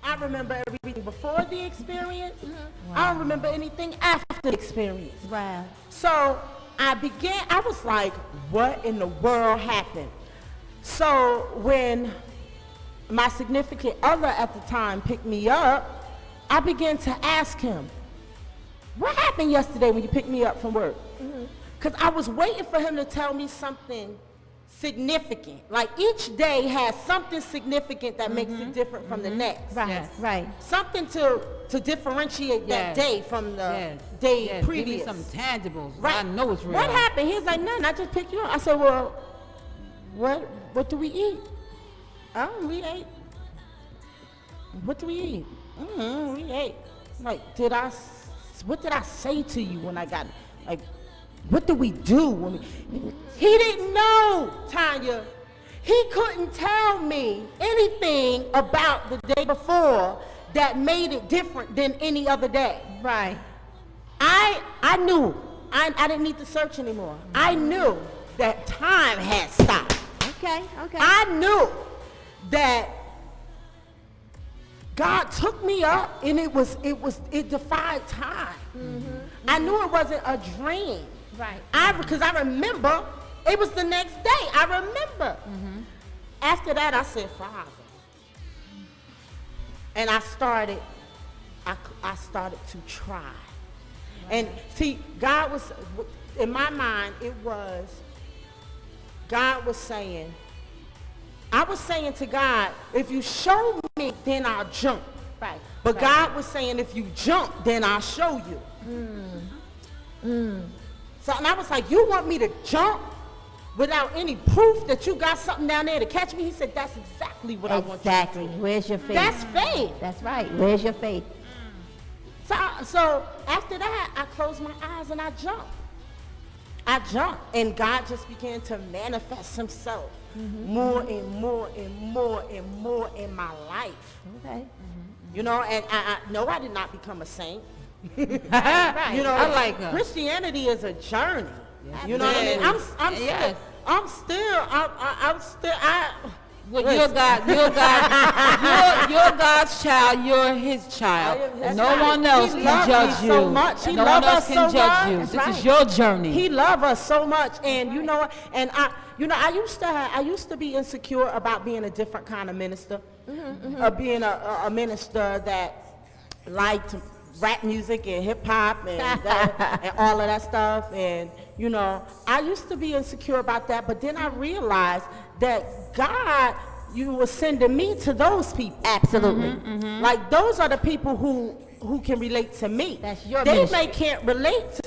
I remember everything before the experience. Wow. I don't remember anything after the experience. Wow. So I was like, what in the world happened? So when my significant other at the time picked me up, I began to ask him, what happened yesterday when you picked me up from work? Because I was waiting for him to tell me something significant. Like each day has something significant that makes it different from the next. Right, Yes. right. Something to differentiate that day from the day previous. Give me some tangibles. Right. I know it's real. What happened? He's like, nothing. I just picked you up. I said, well, what do we eat? Oh, we ate. What do we eat? We ate. Like, what did I say to you when I got, like, what do we do when he didn't know, Tanya. He couldn't tell me anything about the day before that made it different than any other day. Right. I knew. I didn't need to search anymore. I knew that time had stopped. Okay. I knew that God took me up and it defied time. I knew it wasn't a dream. Right. Because I remember it was the next day. I remember. After that, I said, Father. And I started to try. Right. And see, God was, in my mind, God was saying, I was saying to God, if you show me, then I'll jump. Right. But God was saying, if you jump, then I'll show you. So, and I was like, you want me to jump without any proof that you got something down there to catch me? He said, that's exactly what I want you to do. Exactly. Where's your faith? That's faith. That's right. Where's your faith? So after that, I closed my eyes and I jumped. And God just began to manifest himself more and more and more and more in my life. Okay. You know, and I did not become a saint. Right. You know, I like her. Christianity is a journey. Yes. You know what I mean? Yes. I'm still. Well, you're God's child. You're His child. That's No right. one else He can loved judge me you. so much. He No loved one us else can so judge much. you. That's This right. is your journey. He loved us so much, and you know, and I used to be insecure about being a different kind of minister, being a minister that liked rap music and hip hop and all of that stuff, and you know, I used to be insecure about that, but then I realized that God, you were sending me to those people. Absolutely. Like those are the people who can relate to me. That's your They ministry. can't relate to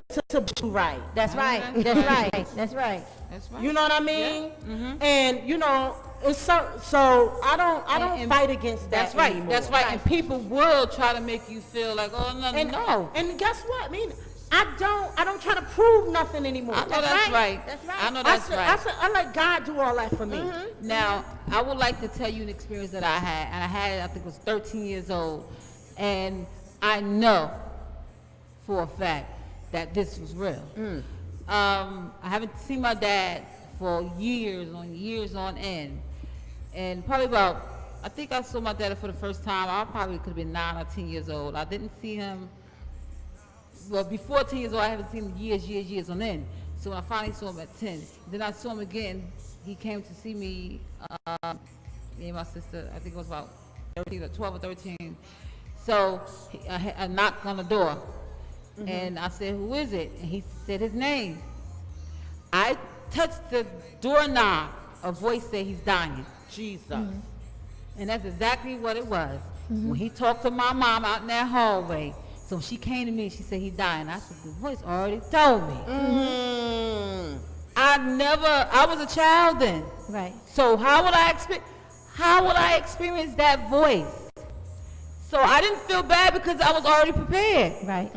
you right. That's right. That's right. That's right. That's right. You know what I mean? And you know, it's so I don't fight against that. That's right. Anymore. That's right. And people will try to make you feel like, oh no, no. And guess what? I mean, I don't try to prove nothing anymore. I know that's right. That's right. I know that's right. I let God do all that for me. Now, I would like to tell you an experience that I had, and I had it, I think it was 13 years old, and I know for a fact that this was real. I haven't seen my dad for years on end, and probably about, I think I saw my dad for the first time, I probably could have been 9 or 10 years old. I didn't see him, well, before 10 years old, I haven't seen him years on end. So when I finally saw him at 10, then I saw him again. He came to see me, me and my sister, I think it was about 13 or 12 or 13. So I knocked on the door, and I said, who is it? And he said his name. I touched the doorknob, a voice said he's dying. Jesus. And that's exactly what it was. When he talked to my mom out in that hallway, so she came to me and she said, he's dying. I said, the voice already told me. I was a child then. Right. So how would I experience that voice? So I didn't feel bad because I was already prepared. Right.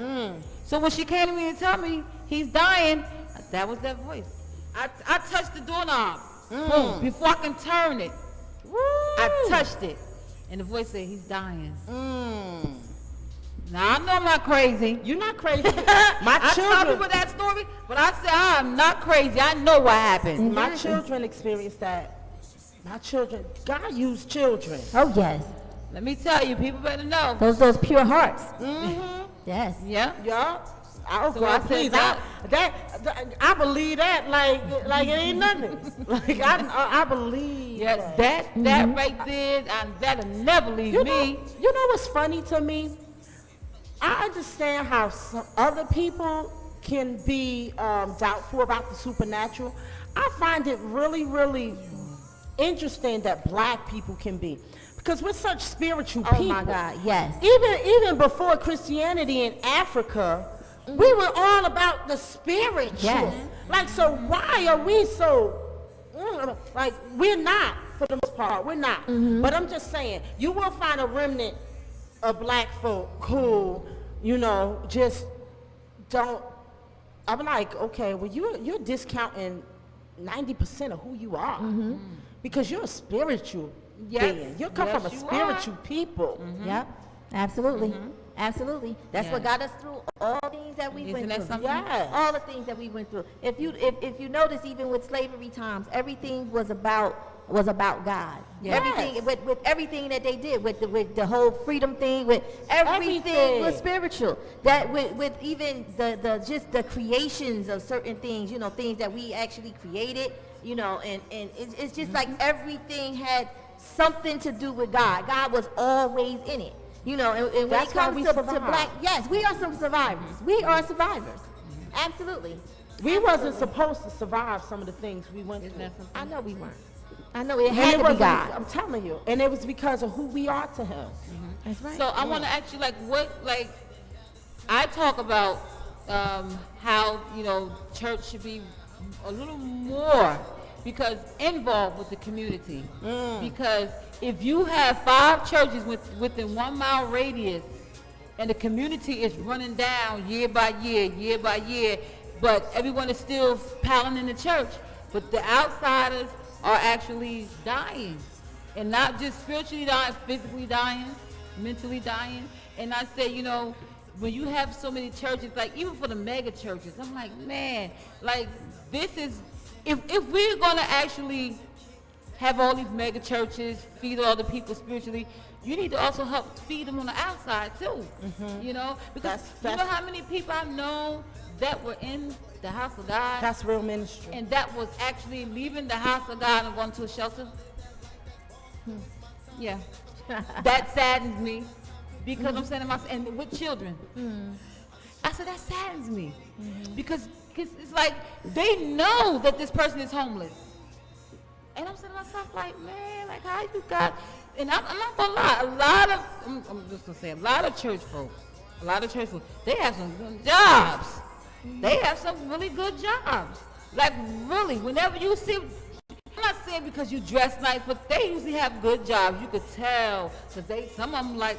So when she came to me and told me he's dying, that was that voice. I touched the doorknob. Boom. Before I can turn it, I touched it. And the voice said, he's dying. Now, I know I'm not crazy. You're not crazy. I tell people that story, but I say I'm not crazy. I know what happened. My children experienced that. My children, God used children. Oh yes. Let me tell you, people better know. Those pure hearts. Mm-hmm. Yes. Yeah. Yeah. Oh So God, I said please! I believe that like it ain't nothing. Like I believe. Yes, that. that right there, that'll never leave me. You know what's funny to me? I understand how some other people can be doubtful about the supernatural. I find it really, really interesting that black people can be, because we're such spiritual Oh people. my God, yes. Even before Christianity in Africa, we were all about the spiritual. Yes. Like, so why are we so, like, we're not, for the most part, we're not. But I'm just saying, you will find a remnant of black folk who, just don't, I'm like, okay, well, you're discounting 90% of who you are. Because you're a spiritual being. You come from a spiritual people. Yep. Absolutely. Absolutely. That's what got us through all the things that we Isn't went that through. something? Yes. All the things that we went through. If you notice, even with slavery times, everything was about God. Yes. Everything with everything that they did, with the whole freedom thing, with everything was spiritual. That with even the creations of certain things, things that we actually created, and it's just like everything had something to do with God. God was always in it. And when That's it why comes we to survive. black, yes, we are some survivors. We are survivors. Absolutely. We wasn't supposed to survive some of the things we went Isn't through. that something? I know we weren't. I know it And had it to be wasn't, God. I'm telling you. And it was because of who we are to him. That's right. So I want to ask you, I talk about how, church should be a little more involved with the community. Because if you have 5 churches within 1 mile radius, and the community is running down year by year, but everyone is still piling in the church, but the outsiders are actually dying, and not just spiritually dying, physically dying, mentally dying. And I say, when you have so many churches, like even for the mega churches, I'm like, man, like this is, if we're gonna actually have all these mega churches, feed all the people spiritually, you need to also help feed them on the outside too. Because you know how many people I know that were in the house of God, That's real ministry. and that was actually leaving the house of God and going to a shelter? Yeah. That saddens me, because I'm saying to myself, and with children. I said, that saddens me. Because it's like they know that this person is homeless. And I'm saying to myself, like, man, like how you got, and I'm not gonna lie, I'm just gonna say, a lot of church folks, they have some good jobs. They have some really good jobs. Like really, whenever you see, I'm not saying because you dress nice, but they usually have good jobs. You could tell, because some of them like,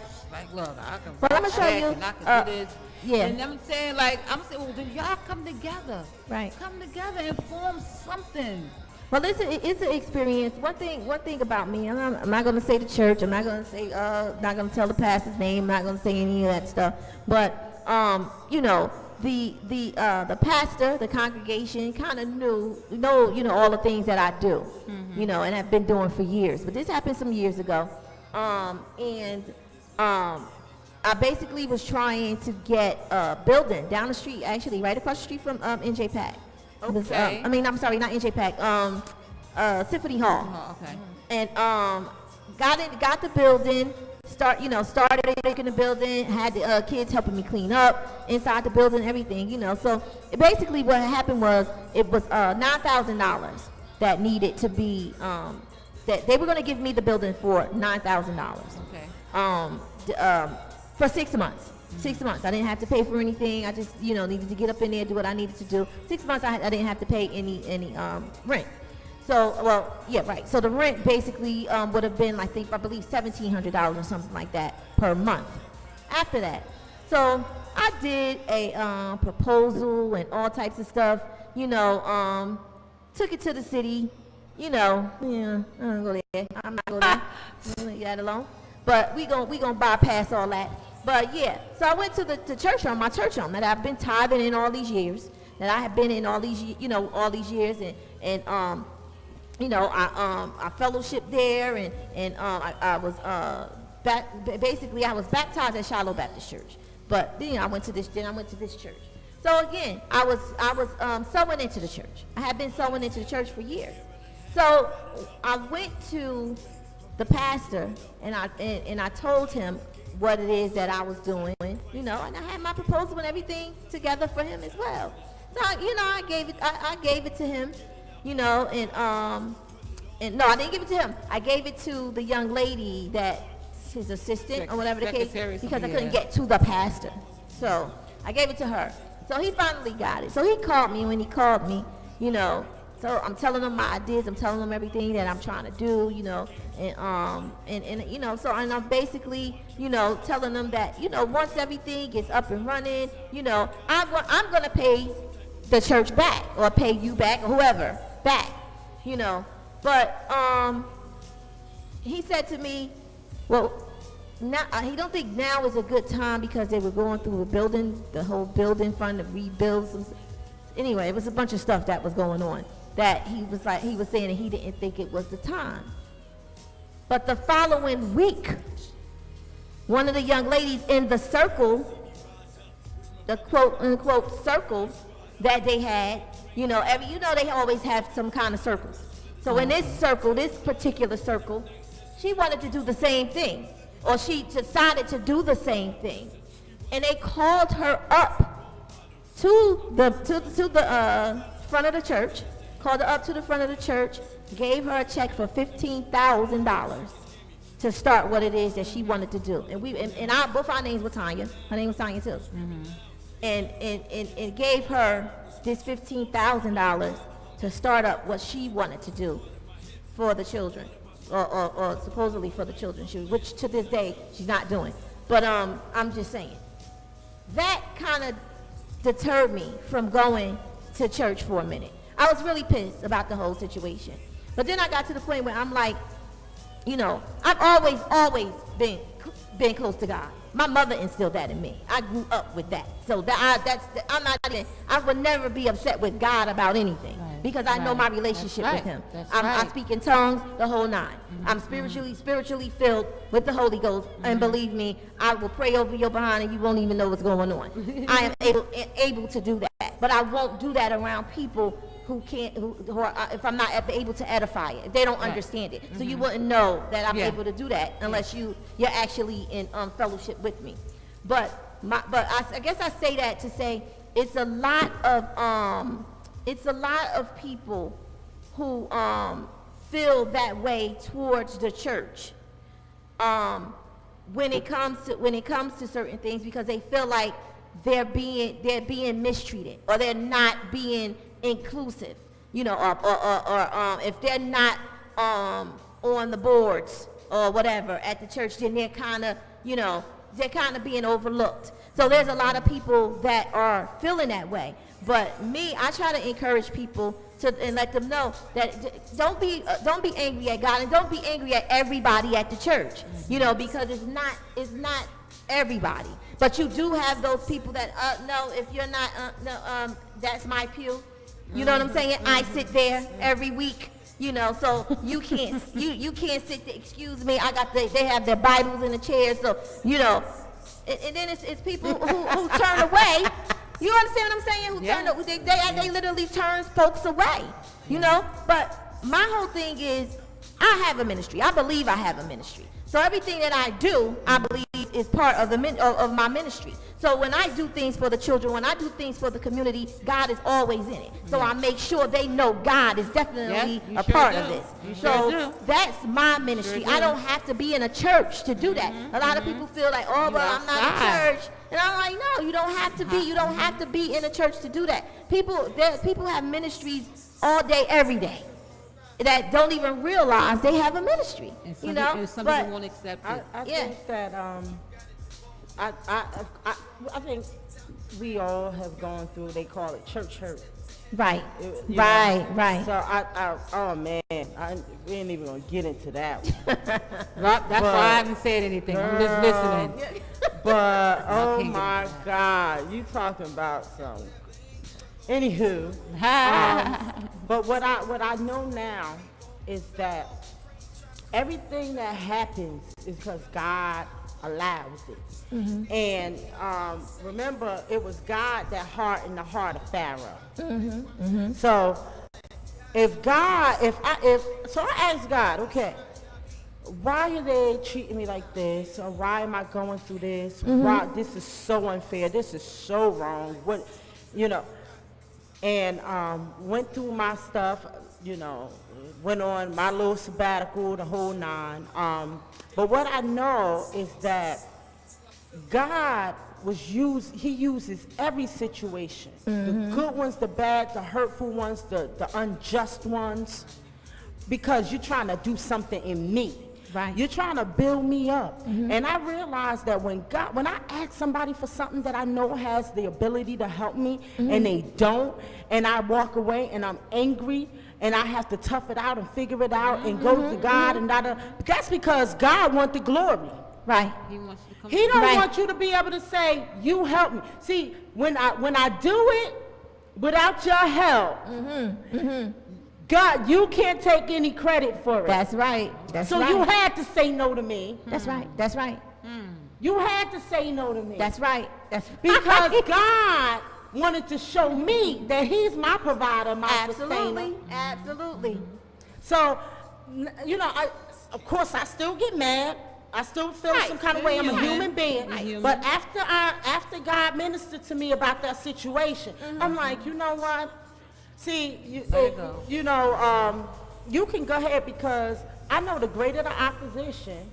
look, I can But I'm gonna show check you, and I can do this. yeah. And I'm saying, well, then y'all come together. Right. Come together and form something. Well, it's an experience. One thing about me, and I'm not going to say the church. I'm not going to say, not going to tell the pastor's name. I'm not going to say any of that stuff. But, the pastor, the congregation, kind of know all the things that I do, and have been doing for years. But this happened some years ago, I basically was trying to get a building down the street, actually, right across the street from NJ It was, Okay. I'm sorry, not NJ Symphony Hall. Oh, okay. And got the building, started making the building, had the kids helping me clean up inside the building, everything, So basically what happened was, it was $9,000 that needed to be, that they were going to give me the building for $9,000. Okay. For 6 months. 6 months. I didn't have to pay for anything. I just, needed to get up in there, do what I needed to do. 6 months, I didn't have to pay any rent. So, well, yeah, right. So the rent basically would have been, I believe, $1,700 or something like that per month. After that, so I did a proposal and all types of stuff. Took it to the city. Yeah, I don't go there. I'm not going there. I'm gonna leave that alone. But we gonna bypass all that. But yeah, so I went to the church home, my church home that I've been tithing in all these years, that I have been in all these, all these years, and I fellowshiped there, and I was basically I was baptized at Shiloh Baptist Church, but then I went to this church. So again, I was sowing into the church. I had been sowing into the church for years. So I went to the pastor and I told him what it is that I was doing, and I had my proposal and everything together for him as well. So I gave it to him, and no, I didn't give it to him. I gave it to the young lady that his assistant or whatever the case, because I couldn't get to the pastor. So I gave it to her. So he finally got it. So he called me. When he called me, so I'm telling him my ideas. I'm telling him everything that I'm trying to do, and I'm basically, telling them that, once everything gets up and running, I'm gonna pay the church back or pay you back or whoever back, But he said to me, well, now, he don't think now is a good time because they were going through the whole building fund to rebuild some. Anyway, it was a bunch of stuff that was going on that he was saying that he didn't think it was the time. But the following week, one of the young ladies in the circle, the quote unquote circle that they had, they always have some kind of circles. So in this particular circle, she wanted to do the same thing. Or she decided to do the same thing, and they called her up to the front of the church. Called her up to the front of the church, gave her a check for $15,000 to start what it is that she wanted to do. And both our names were Tanya. Her name was Tanya too. Mm-hmm. And gave her this $15,000 to start up what she wanted to do for the children. Or supposedly for the children, which to this day she's not doing. But I'm just saying, that kind of deterred me from going to church for a minute. I was really pissed about the whole situation. But then I got to the point where I'm like, I've always been close to God. My mother instilled that in me. I grew up with that. So I would never be upset with God about anything. Right. Because I know my relationship with him. I speak in tongues the whole nine. Mm-hmm. I'm spiritually filled with the Holy Ghost. Mm-hmm. And believe me, I will pray over your behind and you won't even know what's going on. I am able to do that. But I won't do that around people who are, if I'm not able to edify it, if they don't understand it. Mm-hmm. So you wouldn't know that I'm able to do that unless you're actually in fellowship with me. But I guess I say that to say it's a lot of people who feel that way towards the church when it comes to certain things, because they feel like they're being mistreated or they're not being inclusive, or if they're not on the boards or whatever at the church, then they're kind of being overlooked. So there's a lot of people that are feeling that way. But me, I try to encourage people and let them know that don't be angry at God and don't be angry at everybody at the church, because it's not everybody. But you do have those people that no, if you're not that's my pew. You know what I'm saying? I sit there every week, so you can't you can't sit there. Excuse me, they have their Bibles in the chairs, so and then it's people who turn away. You understand what I'm saying? They literally turn folks away, But my whole thing is, I have a ministry. I believe I have a ministry. So everything that I do, I believe is part of of my ministry. So when I do things for the children, when I do things for the community, God is always in it. So I make sure they know God is definitely a part of this. So that's my ministry. I don't have to be in a church to do that. A lot of people feel like, oh, well, I'm not in church. And I'm like, no, you don't have to be. You don't have to be in a church to do that. People have ministries all day, every day, that don't even realize they have a ministry. And some people won't accept it. I think that I think we all have gone through. They call it church hurt. Right. Right. So oh man, we ain't even gonna get into that one. That's why I haven't said anything. I'm just listening. But oh my God, you talking about some. Anywho, but what I know now is that everything that happens is because God allows it. And remember, it was God that hardened the heart of Pharaoh. So so I asked God, okay, why are they treating me like this? Or why am I going through this? Why, this is so unfair. This is so wrong. What, you know? And went through my stuff, you know, went on my little sabbatical, the whole nine. But what I know is that God he uses every situation, the good ones, the bad, the hurtful ones, the unjust ones, because you're trying to do something in me. Right. You're trying to build me up. And I realized that when I ask somebody for something that I know has the ability to help me, and they don't, and I walk away and I'm angry, and I have to tough it out and figure it out and go to God, and that's because God wants the glory. Right. He wants you to come. He don't Right. want you to be able to say, you help me. See, when I do it without your help, God, you can't take any credit for it. That's right. That's So right. you had to say no to me. That's right. That's right. You had to say no to me. That's right. That's because God wanted to show me that he's my provider, my absolutely, sustainer. absolutely. So, you know, of course I still get mad. I still feel some kind of way. I'm a human being. Human. But after God ministered to me about that situation, I'm like, you know what? See, you know, you can go ahead, because I know the greater the opposition,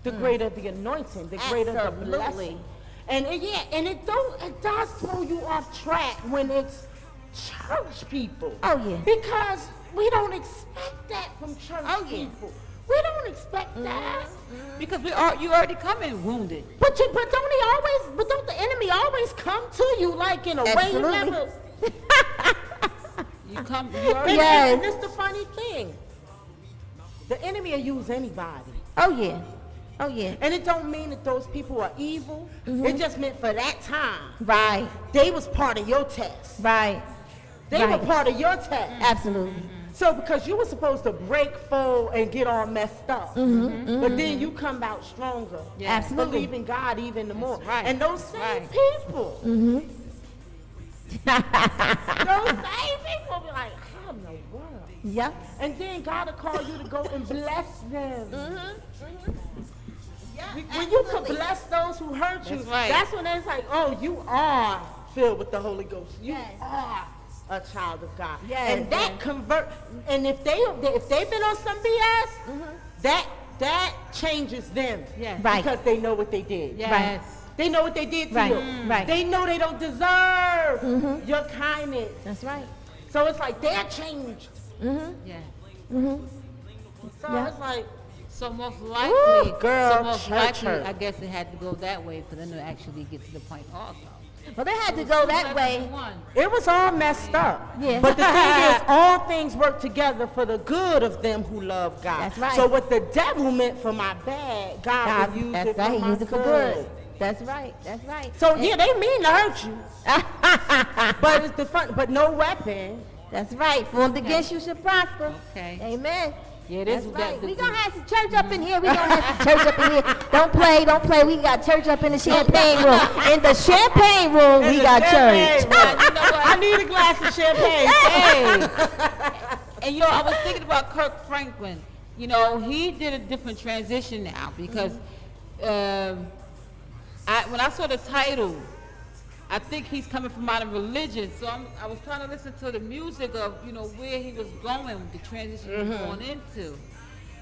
the greater the anointing, the greater the blessing. And it does throw you off track when it's church people. Oh, yeah. Because we don't expect that from church people. We don't expect that. Because you already come in wounded. But don't the enemy always come to you like in a way you Absolutely. never. You already. Yes. And this the funny thing. The enemy will use anybody. Oh yeah. Oh yeah. And it don't mean that those people are evil. It just meant for that time. Right. They was part of your test. Right. They were Right. part of your test. Absolutely. So because you were supposed to break, fold, and get all messed up. But then you come out stronger. Yeah. Absolutely. Believe in God even the more. right. And those same Right. people. Those same people be like, how in the world? Yep. And then God will call you to go and bless them. When you can bless those who hurt you, That's right. that's when it's like, oh, you are filled with the Holy Ghost. You Yes. are a child of God. Yes, And that yes. convert. And if they've been on some BS, that changes them. Yes. Right. Because they know what they did. Yes. They know what they did to Right. you. Right. They know they don't deserve your kindness. That's right. So it's like they're changed. Yeah. So Yeah. it's like, So most likely, girl, so most church likely, hurt. I guess it had to go that way for them to actually get to the point also. Well, they had to go that way. it was all messed up. Yeah. But the thing is, all things work together for the good of them who love God. That's right. So what the devil meant for my bad, God will use That's it right. for He my used it for good. That's right. That's right. So yeah, they mean to hurt you. But it's the fun. But no weapon. That's right. Formed against you should prosper. Okay. Amen. Yeah, That's this right. We gonna have some church up in here. We gonna have some church up in here. Don't play. We got church up in the champagne room. In the champagne room, we got church. You know what? I need a glass of champagne. Hey. And you know, I was thinking about Kirk Franklin. You know, he did a different transition now because when I saw the title, I think he's coming from out of religion. So I was trying to listen to the music of, you know, where he was going, the transition he was going into.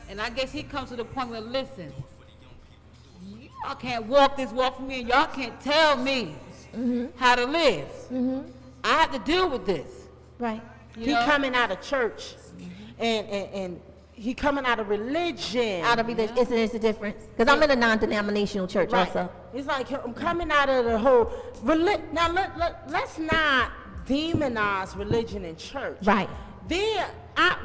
And I guess he comes to the point where, listen, y'all can't walk this walk for me, and y'all can't tell me how to live. I have to deal with this. Right. You He know? coming out of church, and he coming out of religion. Out of religion, it's a difference. Because I'm in a non-denominational church Right. also. It's like I'm coming out of the whole now let's not demonize religion and church. Right. There,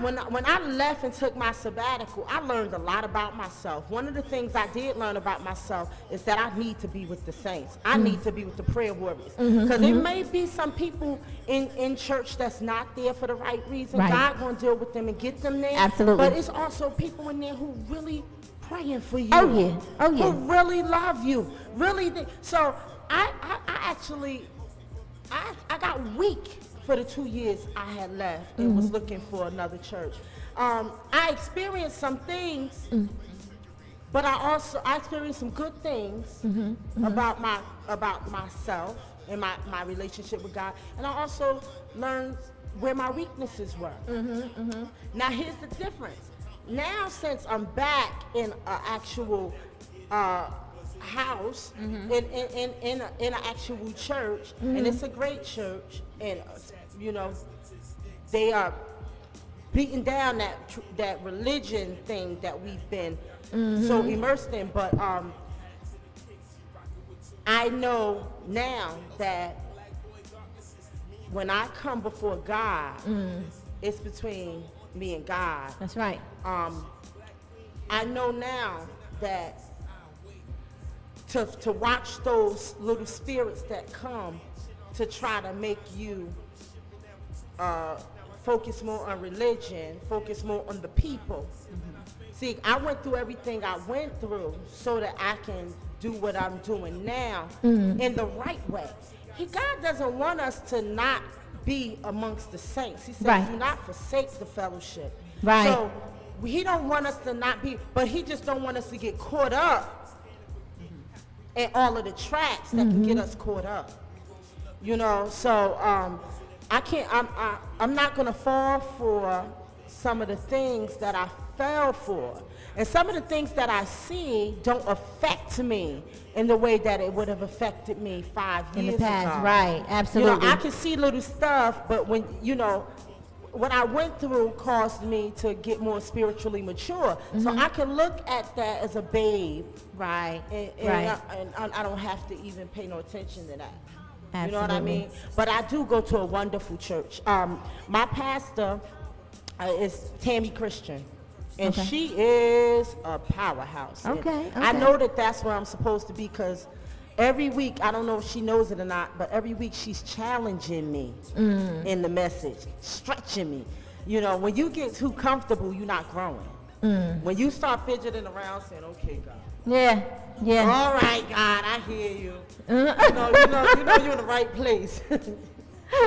when I left and took my sabbatical, I learned a lot about myself. One of the things I did learn about myself is that I need to be with the saints. I need to be with the prayer warriors. Because there may be some people in church that's not there for the right reason. Right. God gonna deal with them and get them there. Absolutely. But it's also people in there who really praying for you. Oh, yeah. Oh, yeah. Who really love you. Really. So I actually, I got weak for the 2 years I had left and was looking for another church. I experienced some things, but I experienced some good things about myself and my relationship with God, and I also learned where my weaknesses were. Now here's the difference. Now since I'm back in an actual house, in an actual church, and it's a great church, and you know, they are beating down that religion thing that we've been so immersed in. But I know now that when I come before God, it's between me and God. That's right. I know now that to watch those little spirits that come to try to make you focus more on religion, focus more on the people. See, I went through everything I went through so that I can do what I'm doing now in the right way. God doesn't want us to not be amongst the saints. He said, Right. do not forsake the fellowship. Right. So he don't want us to not be, but he just don't want us to get caught up in all of the traps that can get us caught up. You know, so I'm not gonna fall for some of the things that I fell for. And some of the things that I see don't affect me in the way that it would have affected me 5 years ago. In the past, right, absolutely. You know, I can see little stuff, but when, you know, what I went through caused me to get more spiritually mature. So I can look at that as a babe. Right, And right. I don't have to even pay no attention to that. Absolutely. You know what I mean? But I do go to a wonderful church. My pastor is Tammy Christian, and Okay. she is a powerhouse. And Okay, I okay. know that that's where I'm supposed to be, because every week, I don't know if she knows it or not, but every week she's challenging me in the message, stretching me. You know, when you get too comfortable, you're not growing. When you start fidgeting around saying, okay, God. Yeah, yeah. All right, God, I hear you. You know you're in the right place.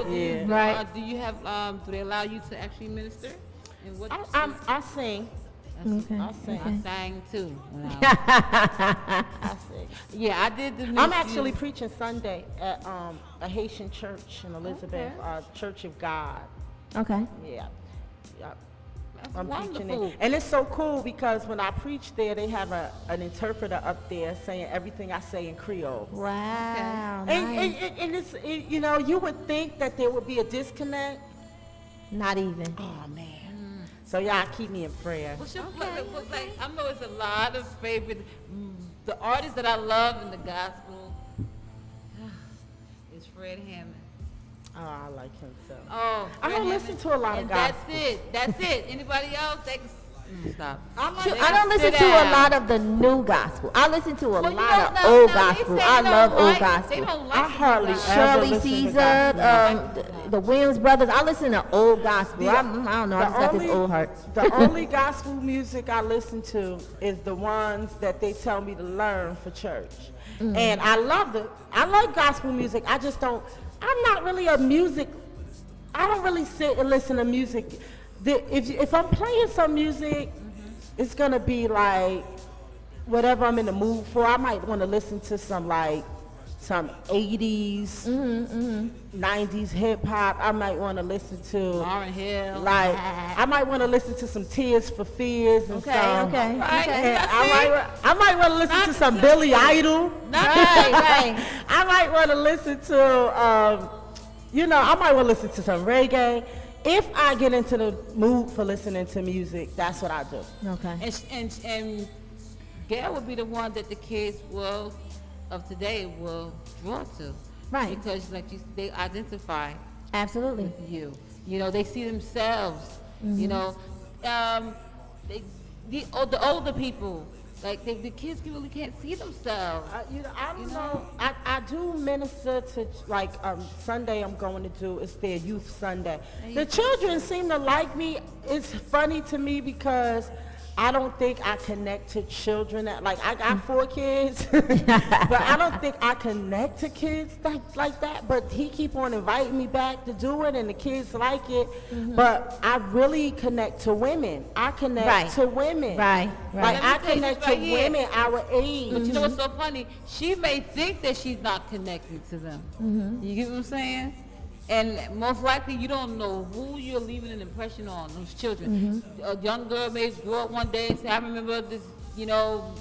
Yeah. Right. Do you have, do they allow you to actually minister? And what? I sing. Okay. I sing. I sang too. I sing. Yeah, I did the I'm ministry. actually preaching Sunday at a Haitian church in Elizabeth, Church of God. Okay. Yeah. Yeah. That's I'm preaching wonderful. it. And it's so cool because when I preach there, they have an interpreter up there saying everything I say in Creole. Wow. And, Nice. and it's, you know, you would think that there would be a disconnect. Not even. Oh, man. So y'all keep me in prayer. What's your like? I know it's a lot of favorite. The artist that I love in the gospel is Fred Hammond. Oh, I like him so. Oh, I don't Fred listen Hammond. to a lot of And gospel. That's it. Anybody else? They can stop. I don't listen to a lot of the new gospel. I listen to a Well, you lot don't of know- old no, they gospel. say I they love don't old like- gospel. They don't like I the hardly gospel. ever Shirley listen to Caesar, gospel. the Williams brothers. I listen to old gospel. I don't know. I just got this old heart. The only gospel music I listen to is the ones that they tell me to learn for church. And I love it. I like gospel music. I just don't, I'm not really a music, I don't really sit and listen to music. If I'm playing some music, it's gonna be like whatever I'm in the mood for. I might want to listen to some 80s, 90s hip hop. I might want to listen to Lauryn Hill. I might want to listen to some Tears for Fears and Okay, some. okay, Right. okay. And I might want to listen to some Billy Idol. Right, right. I might want to listen to, I might want to listen to some reggae. If I get into the mood for listening to music, that's what I do. Okay. And Gail would be the one that the kids of today will draw to. Right. Because they identify Absolutely. with you. You know, they see themselves You know, they, the older people, like the kids really can't see themselves. I don't know. I do minister to, like, Sunday I'm going to do, it's their youth Sunday. The children seem to like me. It's funny to me because I don't think I connect to children. Like, I got 4 kids, but I don't think I connect to kids like that. But he keep on inviting me back to do it, and the kids like it. But I really connect to women. I connect to women. Right. Like, I connect to right here. women our age. But you know what's so funny? She may think that she's not connected to them. You get what I'm saying? And most likely you don't know who you're leaving an impression on, those children. A young girl may grow up one day and say, I remember this,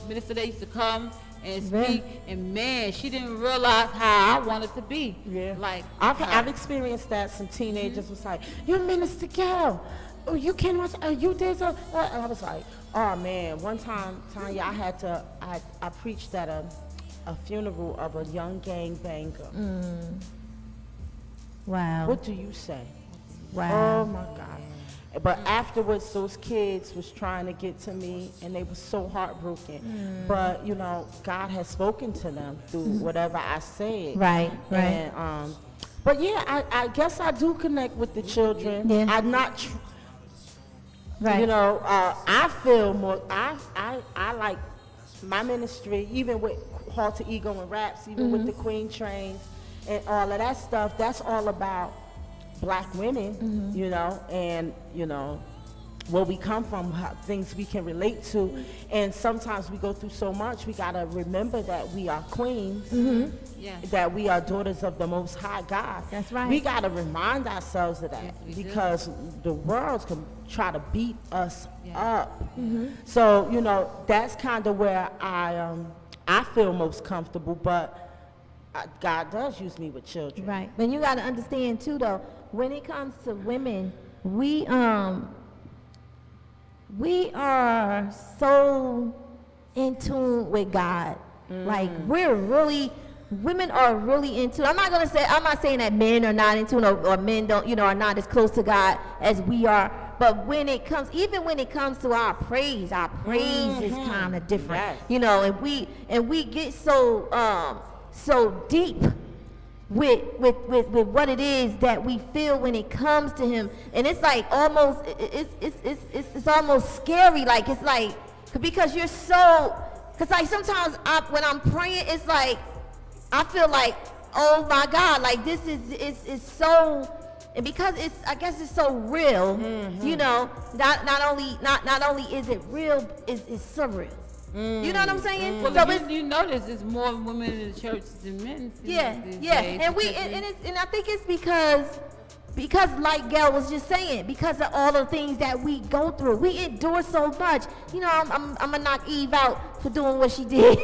minister that used to come and speak, and man, she didn't realize how I wanted to be. Yeah. Like, I've experienced that. Some teenagers was like, "You're Minister Gail. Oh, you can't watch. You did so." And I was like, "Oh man." One time, Tanya, I preached at a funeral of a young gangbanger. Wow. What do you say? Wow. Oh my God. But afterwards, those kids was trying to get to me, and they were so heartbroken. But God has spoken to them through whatever I said. Right. And but yeah, I guess I do connect with the children. Yeah. I'm not. Right. I feel more. I like my ministry, even with Halter Ego and Raps, even with the Queen Trains and all of that stuff. That's all about Black women, and where we come from, things we can relate to. And sometimes we go through so much, we gotta remember that we are queens, that we are daughters of the Most High God. That's right. We gotta remind ourselves of that, Yes, we do. because the world can try to beat us up. So, that's kind of where I feel most comfortable, but God does use me with children. Right. But you got to understand too, though, when it comes to women, we are so in tune with God. Like, women are really in tune. I'm not saying that men are not in tune, or men don't, are not as close to God as we are. But even when it comes to our praise is kind of different. Yes. And we get so deep with what it is that we feel when it comes to him, and it's like almost it's almost scary. Like, it's like, because you're so, because like sometimes when I'm praying, it's like I feel like, oh my God, like this is so, and because I guess it's so real, not only is it real, it's surreal. You know what I'm saying? Well, So you notice there's more women in the church than men. yeah, these yeah, days, and I think it's because like Gail was just saying, because of all the things that we go through, we endure so much. I'm gonna knock Eve out for doing what she did.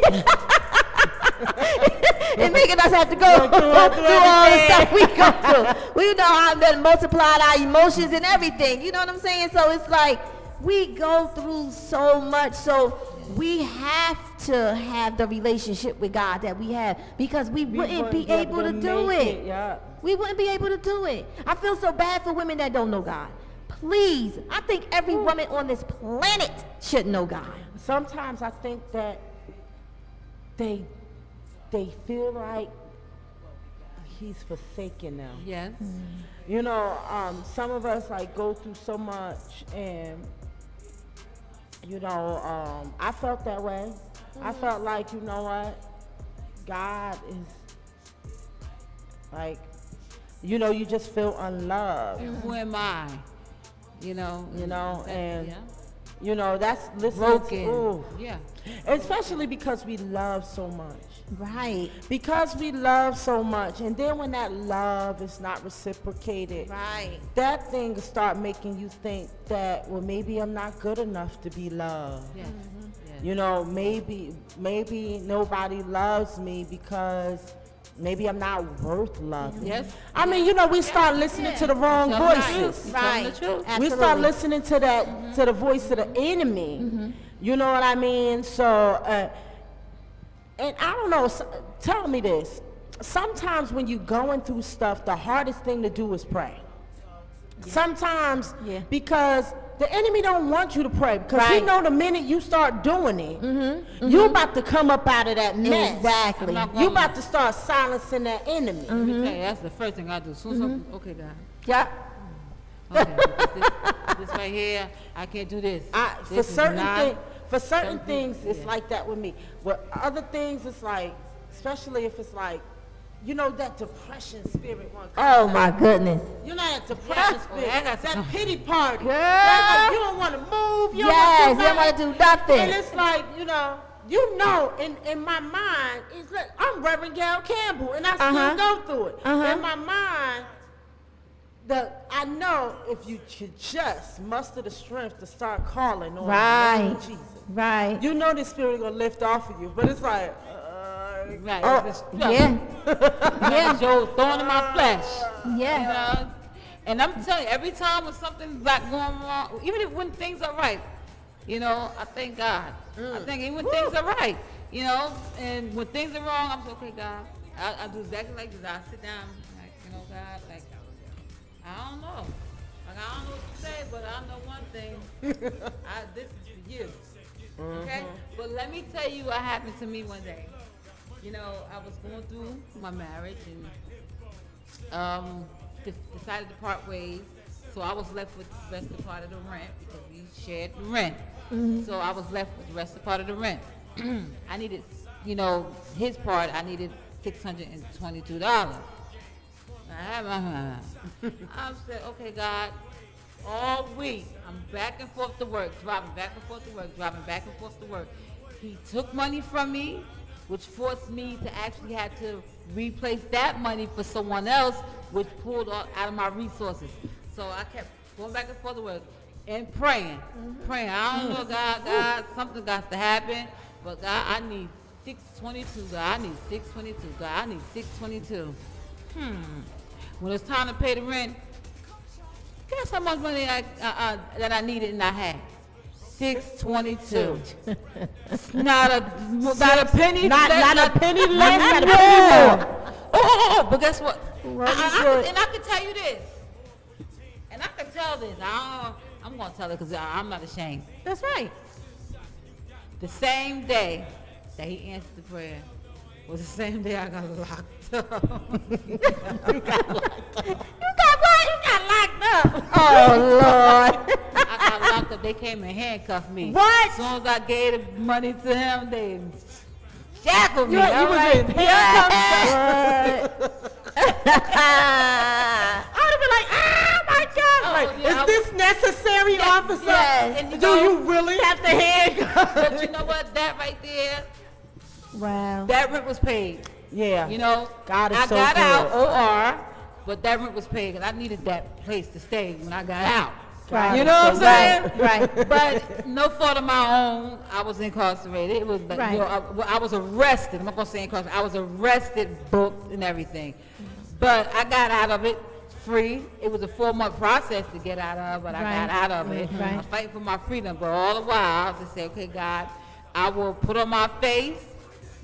And making us have to go through all the stuff we go through. We know how that multiplied our emotions and everything. You know what I'm saying? So it's like we go through so much. So we have to have the relationship with God that we have, because we wouldn't be able to do it. We wouldn't be able to do it. I feel so bad for women that don't know God. Please, I think every woman on this planet should know God. Sometimes I think that they feel like he's forsaken them. Yes. Some of us like go through so much, and I felt that way. I felt like, what, God is like, you just feel unloved. And who am I? That's listening Broken. to, Yeah. especially because we love so much. Right. Because we love so much, and then when that love is not reciprocated, Right. that thing will start making you think that, well, maybe I'm not good enough to be loved. Yes. Maybe nobody loves me because maybe I'm not worth loving. Yes. I mean, we start listening to the wrong voices. You're telling the truth. We start listening to that, to the voice of the enemy. You know what I mean? So, and I don't know, tell me this. Sometimes when you're going through stuff, the hardest thing to do is pray. sometimes Yeah. because the enemy don't want you to pray because he Right. know the minute you start doing it, you about to come up out of that mess. Exactly. I'm not You about to start silencing that enemy. Let me tell you, that's the first thing I do. Soon as okay, God. Yeah. Okay, because this right here, I can't do this. For This is certain not- things, for certain something- things, it's yeah. like that with me. With other things, it's like, especially if it's like, you know, that depression spirit one. Oh my goodness. You know that depression Yeah. spirit, Oh, I got that some- pity party. Girl. That, like, you don't want to move. You Yes, don't you don't want to do nothing. And it's like, you know, in my mind, it's like, I'm Reverend Gail Campbell, and I still go through it. In my mind, I know if you should just muster the strength to start calling on the name Right. of Jesus. Right. You know this spirit gonna lift off of you, but it's like, Right. Oh. It's just- Yeah. Yeah. Joe throwing in my flesh. Yeah. You know? And I'm telling you, every time when something's like going wrong, even if when things are right, I thank God. I think even when things are right, and when things are wrong, I'm like, okay, God, I do exactly like this. I sit down, like, God, like, I don't know. Like, I don't know what to say, but I know one thing. This is for you. Okay? But let me tell you what happened to me one day. I was going through my marriage and decided to part ways. So I was left with the rest of the part of the rent because we shared the rent. So I was left with the rest of the part of the rent. I needed, his part, I needed $622. I said, okay, God, all week I'm back and forth to work, driving back and forth to work, driving back and forth to work. He took money from me, which forced me to actually have to replace that money for someone else, which pulled out of my resources. So I kept going back and forth to work and praying. I don't know, God, something got to happen, but God, I need 622. God, I need 622. God, I need 622. When it's time to pay the rent, guess how much money that I needed and I had? 622. Not a penny. Not a penny less, not a penny more. more. Oh, but guess what? Well, I can tell you this. And I can tell this. I'm going to tell it because I'm not ashamed. That's right. The same day that he answered the prayer was the same day I got locked up. You got what? You got locked up. Oh Lord. I got locked up. They came and handcuffed me. What? As soon as I gave the money to him, they shackled me. You all was right? in handcuffs. I would have been like, oh my God. Oh, Like, yeah, is this necessary, officer? yes, and Do you really have to handcuff? But you know what? That right there, Wow. that rent was paid. Yeah. God is I so got good. out, OR, but that rent was paid because I needed that place to stay when I got out. God You is know what I'm so saying? good. Right. But no fault of my own, I was incarcerated. It was, like, Right. I was arrested. I'm not gonna say incarcerated. I was arrested, booked, and everything. But I got out of it free. It was a 4-month process to get out of, but I Right. got out of it. Right. I'm fighting for my freedom, but all the while I just say, okay, God, I will put on my face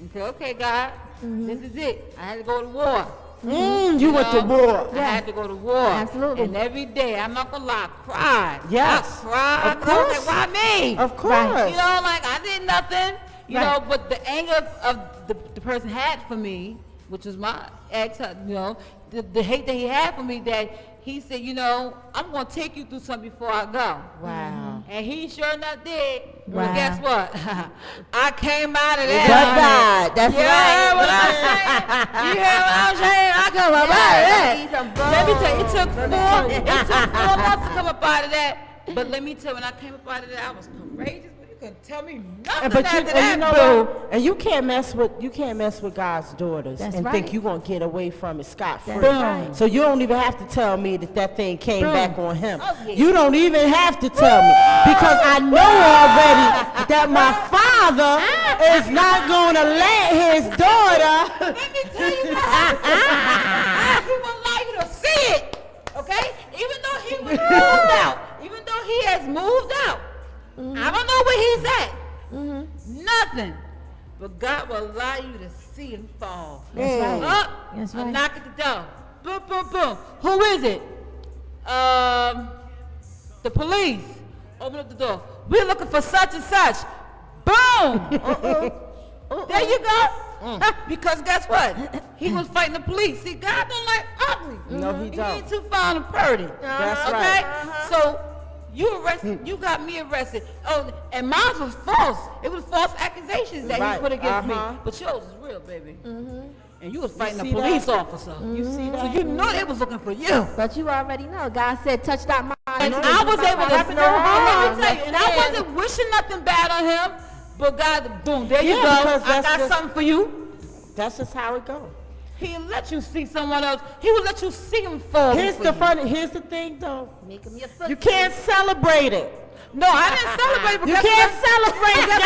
and say, okay, God, this is it. I had to go to war. You went to war. I had to go to war. Absolutely. And every day, I'm not gonna lie, I cried. Yes. I cried. Of 'cause I was course. like, why me? Of course. Right. You know, like I did nothing. You Right. know, but the anger of the person had for me, which was my ex, the hate that he had for me, that he said, I'm gonna take you through something before I go. Wow. And he sure enough did. Wow. But guess what? I came out of But that. God, that's You hear right. what I'm saying? You hear what I'm saying? I come up out of that. Let me tell you, it took 4 months to come up out of that. But let me tell you, when I came up out of that, I was courageous. You couldn't tell me nothing But after you that, know boo. what? And you can't mess with God's daughters That's and right. think you're gonna get away from it scot free. That's right. So you don't even have to tell me that thing came back on him. Oh, yeah. You don't even have to tell me because I know already that my father is not gonna let his daughter. Let me tell you what. He will allow you to see it. Okay? Even though he was moved out. Even though he has moved out. I don't know where he's at. Nothing. But God will allow you to see him fall. That's right. Up. That's A right. knock at the door. Boom, boom, boom. Who is it? The police open up the door. We're looking for such and such. Boom. There you go. Because guess what? He was fighting the police. See, God don't like ugly. No, he He don't. ain't too fond and purdy. That's Okay? right. So you arrested, you got me arrested. Oh, and mine was false. It was false accusations that Right. he put against me. Uh-huh. But yours is real, baby. And you was fighting a see police that? officer. You see that? So you know they was looking for you. But you already know. God said, touch that mind. And I was able to, Happen no and harm. let me tell you, and I wasn't wishing nothing bad on him, but God, boom, there you Yeah, go. because I that's got just- something for you. That's just how it goes. He'll let you see someone else. He will let you see him fall. Here's before the you. here's the thing though. Make him your foot. You can't celebrate it. No, I didn't celebrate. But You guess can't what? celebrate But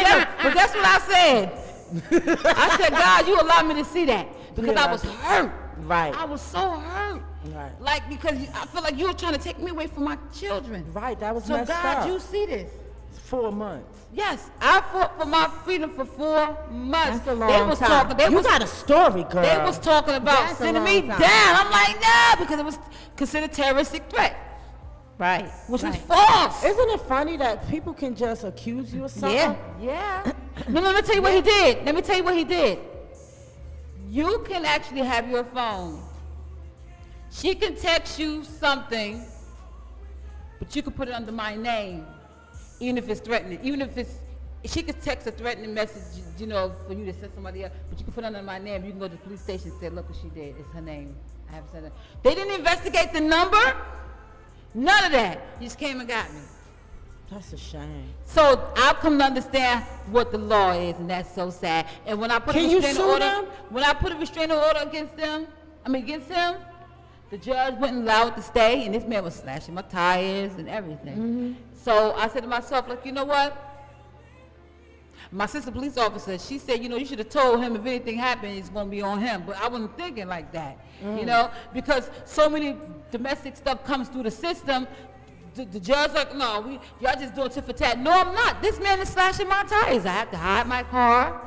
God. but guess what I said? I said, God, you allowed me to see that because Yeah, I was hurt. Right. I was so hurt. Right. Like because I feel like you were trying to take me away from my children. Right, that was So messed God, up. you see this. 4 months. Yes, I fought for my freedom for 4 months. That's a They long was time. talking. They You was got a story, girl. They was talking about That's a sending me long time. down. I'm like, nah, because it was considered terroristic threat, Right. which was right. false. Isn't it funny that people can just accuse you of something? Yeah. Yeah. No, let me tell you what he did. Let me tell you what he did. You can actually have your phone. She can text you something, but you can put it under my name, even if it's threatening. Even if it's, she could text a threatening message, you know, for you to send somebody else, but you can put it under my name. You can go to the police station and say, look what she did. It's her name. I haven't said that. They didn't investigate the number. None of that. You just came and got me. That's a shame. So I've come to understand what the law is, and that's so sad. And when I put Can a you restraining sue order, them? when I put a restraining order against him, the judge wouldn't allow it to stay, and this man was slashing my tires and everything. So I said to myself, like, you know what? My sister police officer, she said, you know, you should have told him if anything happened, it's going to be on him. But I wasn't thinking like that, you know, because so many domestic stuff comes through the system. The judge like, no, y'all just doing tit for tat. No, I'm not. This man is slashing my tires. I have to hide my car.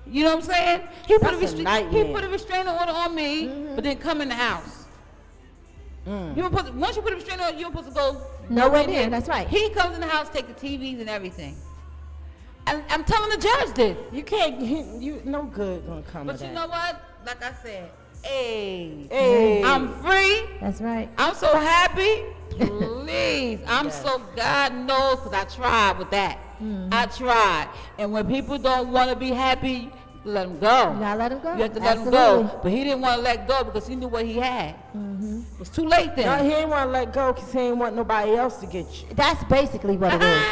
You know what I'm saying? He put nightmare. a restraining order on me, but then come in the house. You don't put, once you put a restraining order, you don't supposed to go Nowhere in near, there. that's right. He comes in the house, take the TVs and everything. And I'm telling the judge this. You can't, you no good gonna come But of you that. know what? Like I said, hey, Hey. I'm free. That's right. I'm so happy. Please. I'm so, God knows, because I tried with that. I tried. And when people don't want to be happy, let them go. You gotta let him go. You have to let them Absolutely. go. But he didn't want to let go because he knew what he had. It was too late No, then. he ain't want to let go because he ain't want nobody else to get you. That's basically what it is.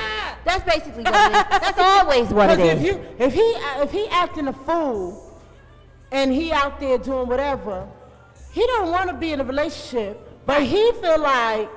That's basically what it is. That's always what it Because is. if he acting a fool and he out there doing whatever, he don't want to be in a relationship, but he feel like,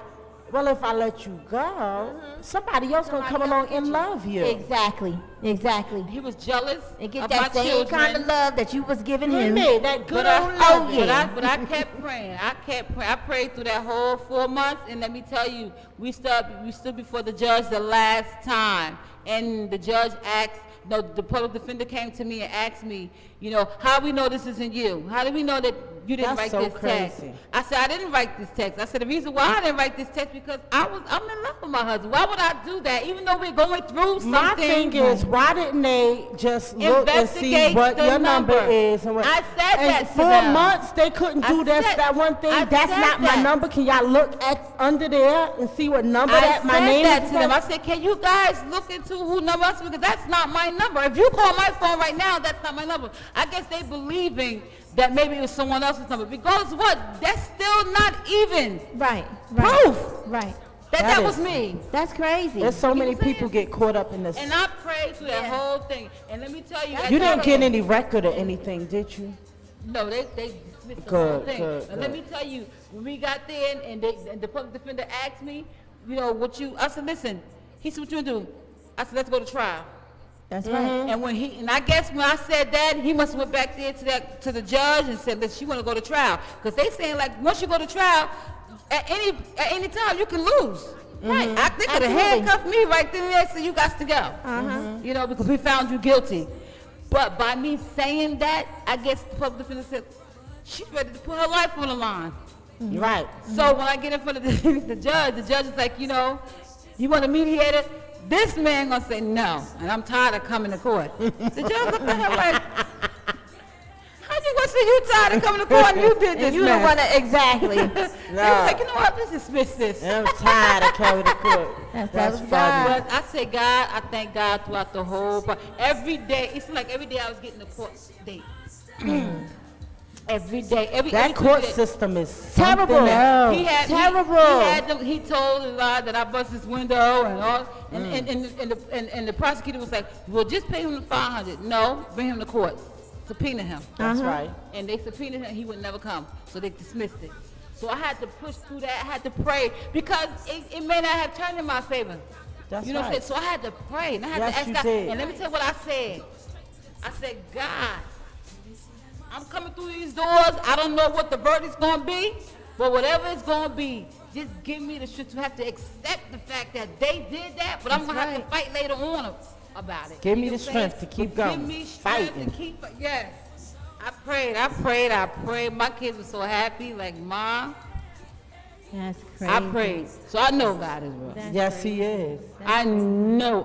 well, if I let you go, somebody else gonna come along and love you. Exactly. Exactly. He was jealous And get of that my same children. kind of love that you was giving him. That good But old I, love. but I kept praying. I kept praying. I prayed through that whole 4 months, and let me tell you, we stood before the judge the last time, and the judge asked. No, the public defender came to me and asked me, you know, how we know this isn't you? How do we know that you didn't That's write so this text? crazy. I said, I didn't write this text. I said, the reason why I didn't write this text because I'm in love with my husband. Why would I do that? Even though we're going through something. My thing is, why didn't they just look and see Investigate what the your number number. is? And what, I said and that to 4 them. months they couldn't do that one thing. I That's said not my that. number. Can y'all look at under there and see what number I that my said name that is? to them. I said, can you guys look into who number I said, because that's not my number. If you call my phone right now, that's not my number. I guess they believing that maybe it was someone else's number. Regardless of what, that's still not even Right. proof Right. that That was is- me. That's crazy. There's so You many know what I'm people saying? get caught up in this. And I prayed through that Yeah. whole thing. And let me tell you, You didn't get any record or anything, did you? No, they dismissed the Good, whole thing. good, And let good. me tell you, when we got there and the public defender asked me, you know, I said, listen, he said, what you gonna do? I said, let's go to trial. That's right. And I guess when I said that, he must have went back there to the judge and said, listen, you want to go to trial. Because they saying, like, once you go to trial, at any time, you can lose. Right. They could have Absolutely. handcuffed me right then and there, so you got to go. You know, because we found you guilty. But by me saying that, I guess the public defender said, she's ready to put her life on the line. Right. So when I get in front of the judge is like, you know, you want a mediator? This man gonna say no, and I'm tired of coming to court. The judge looked at him like, how you gonna say you tired of coming to court and you did this? And you don't mess? want to, exactly. They was like, you know what, let's dismiss this. I'm tired of carrying the court. That's funny. God. But I say God, I thank God throughout the whole, every day, it seemed like every day I was getting a court date. Every day, That every court day. system is Terrible. something else. Terrible. He told a lie that I bust his window and all, and the prosecutor was like, well, just pay him the $500. No, bring him to court, subpoena him. That's right. And they subpoenaed him, he would never come, so they dismissed it. So I had to push through that, I had to pray, because it may not have turned in my favor. That's You know what I'm right. saying? So I had to pray, and I had Yes, to ask you God. did. And let me tell you what I said. I said, God, I'm coming through these doors. I don't know what the verdict's gonna be, but whatever it's gonna be, just give me the strength to have to accept the fact that they did that, but I'm gonna have to fight later on about it. Give me You know the what I'm saying? strength to keep But going, Give me strength fighting. to keep, yes. I prayed. My kids were so happy, like, Mom, That's crazy. I prayed. So I know God is real. That's Yes, crazy. he is. I know.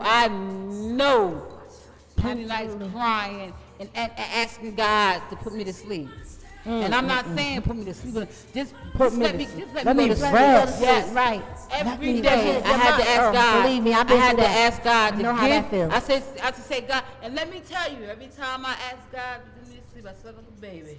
Plenty nights crying and asking God to put me to sleep. And I'm not saying put me to sleep, but just let me Let me go to sleep. rest. Yes, Right. Every me day rest. I had to ask God. Believe me, I've I been had through to that. ask God I to know how that give. feels. I had to say, God, and let me tell you, every time I ask God to give me to sleep, I slept like a baby.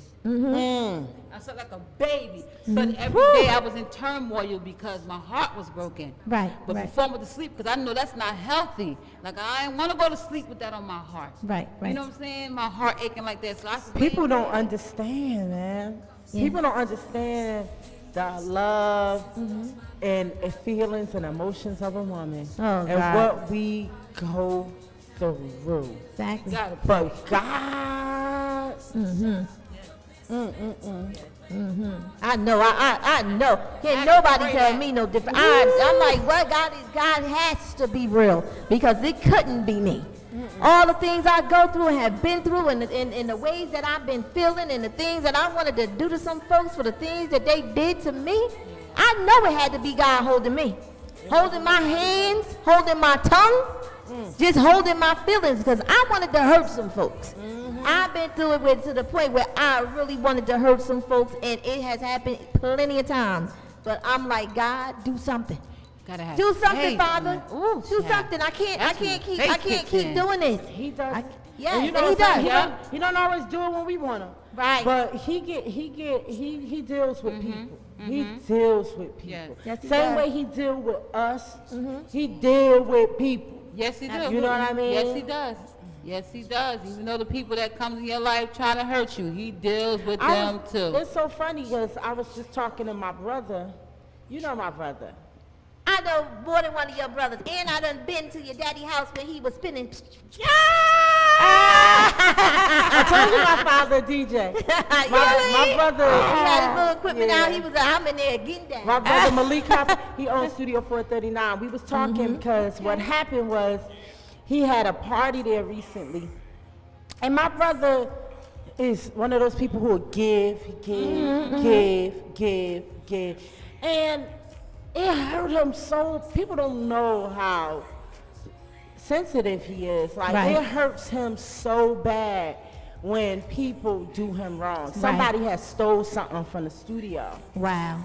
I slept like a baby. But every day I was in turmoil because my heart was broken. Right, But right. before I went to sleep, because I know that's not healthy. Like, I ain't want to go to sleep with that on my heart. Right, right. You know what I'm saying? My heart aching like that. So I People don't understand, man. Yeah. People don't understand the love and feelings and emotions of a woman Oh, and God. what we go through. Exactly. gotta pray. But God, I know. I know. Can't I nobody pray tell that. me no different. I'm like, what? God has to be real because it couldn't be me. All the things I go through and have been through and the ways that I've been feeling and the things that I wanted to do to some folks for the things that they did to me, I know it had to be God holding me. Holding my hands, holding my tongue, just holding my feelings because I wanted to hurt some folks. I've been through it to the point where I really wanted to hurt some folks and it has happened plenty of times. But I'm like, God, do something. Gotta have Do something, faith, Father. man. Ooh, Do child. something. I can't That's when keep faith kicks in. doing this. he does. Yes, and you know and he what I'm saying? does. He don't always do it when we want him. Right. But he deals with people. He deals with people. Yes. Yes, he Same does. way he deal with us. He deal with people. Yes, he does. You know what I mean? Yes, he does. Yes, he does. Even though the people that come in your life trying to hurt you, he deals with them too. It's so funny because I was just talking to my brother. You know my brother. I know more than one of your brothers, and I done been to your daddy house when he was spinning. I told you my father DJ. My brother. He had his little equipment Yeah. out. He was like, I'm in there getting down. My brother Malik Hopper, he owns Studio 439. We was talking because what happened was he had a party there recently. And my brother is one of those people who will give. And it hurt him so, people don't know how sensitive he is. Like, Right. it hurts him so bad when people do him wrong. Somebody has stole something from the studio. Wow.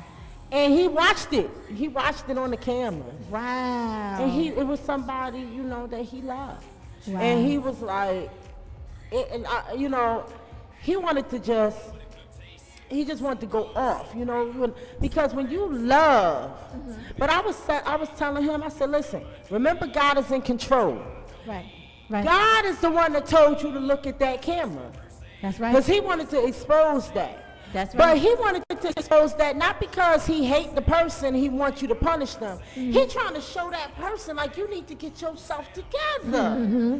And he watched it. He watched it on the camera. Wow. And it was somebody, you know, that he loved. Wow. And he was like, you know, he wanted to just, he just wanted to go off, you know, because when you love, but I was telling him, I said, listen, remember God is in control. Right. Right. God is the one that told you to look at that camera. That's right. Because he wanted to expose that. That's But right. he wanted to expose that not because he hate the person, he wants you to punish them. He trying to show that person like you need to get yourself together.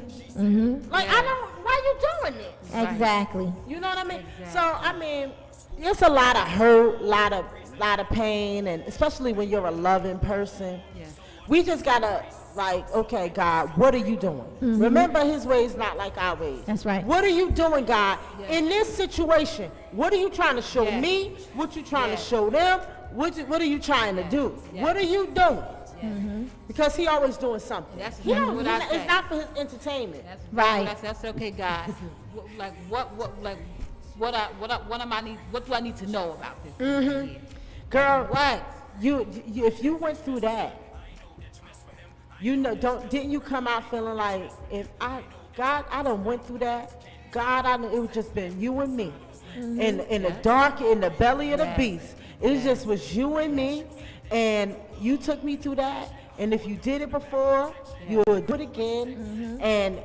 Like why you doing this? Exactly. You know what I mean? So I mean, it's a lot of hurt, lot of pain, and especially when you're a loving person. Yeah. We just gotta like, okay, God, what are you doing? Remember, His ways not like our ways. That's right. What are you doing, God, in this situation? What are you trying to show Yes. me? What you trying Yes. to show them? what are you trying to do? Yeah. What are you doing? Because he always doing something. That's He don't- what I he- say. It's not for his entertainment. That's Right. That's okay, God. What do I need to know about this? Girl, What? you if you went through that, you know, didn't you come out feeling like I done went through that. God, it was just been you and me, in the dark, in the belly of the beast. It just was you and me, and you took me through that. And if you did it before, you would do it again. And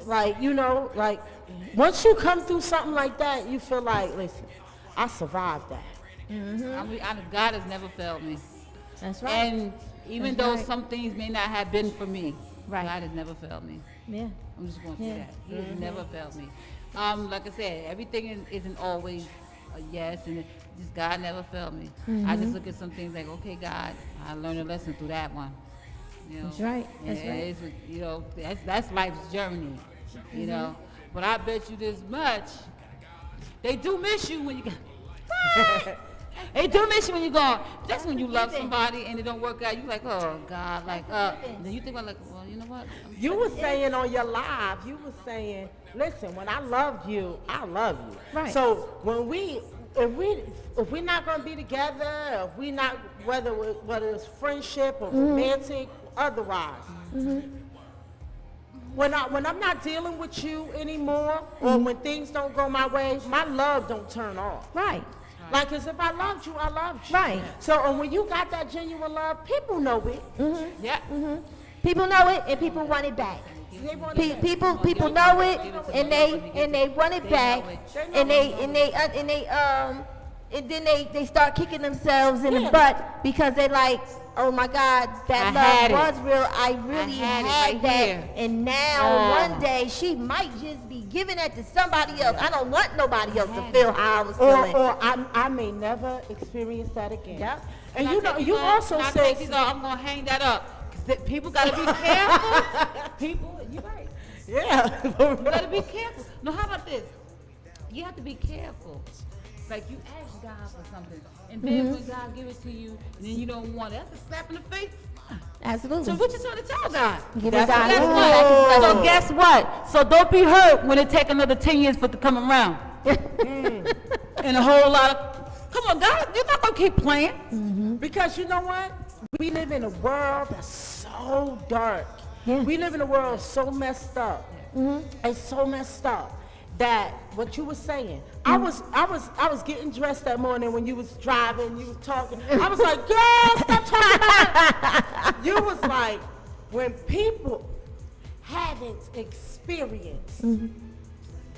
like once you come through something like that, you feel like, listen, I survived that. I mean, God has never failed me. That's right. And even That's though right. some things may not have been for me, Right. God has never failed me. Yeah. I'm just going to say Yeah. that. He has never failed me. Like I said, everything isn't always a yes, and just God never failed me. I just look at some things like, okay, God, I learned a lesson through that one. You know? That's right. That's Yeah, right. it's, you know, that's life's journey. You know, but I bet you this much, they do miss you when you go. They do miss you when you're gone. That's when you love somebody and it don't work out. You like, oh God, like, then you think about like, well, you know what? You were saying on your live, you were saying, listen, when I loved you, I love you. Right. So when if we're not gonna be together, if we not whether it's friendship or romantic, otherwise. When I'm not dealing with you anymore, or when things don't go my way, my love don't turn off. Right. Like, as if I loved you, I loved you. Right. So, and when you got that genuine love, people know it. Yeah. People know it and people want it back. They want it. People know it and they want it back and then they start kicking themselves in the butt because they like, oh my God, that I had love it. was real. I really had it had right that. here. And now one day she might just be giving that to somebody else. I don't want nobody else to feel how I was feeling. Or I may never experience that again. Yep. And you know, you also said, said, I'm gonna hang that up. 'Cause people gotta be careful. People, you're right. yeah. You gotta be careful. No, how about this? You have to be careful. Like you ask God for something, and then when God gives it to you, and then you don't want it, that's a slap in the face. Absolutely. So what you trying to tell God? Give So it God. guess Whoa. what? So guess what? So don't be hurt when it take another 10 years for it to come around. And a whole lot of, come on, God, you're not gonna keep playing. Because you know what? We live in a world that's so dark. Yeah. We live in a world so messed up. It's so messed up that what you were saying. I was getting dressed that morning when you was driving, you was talking. I was like, girl, stop talking about it. You was like, when people haven't experienced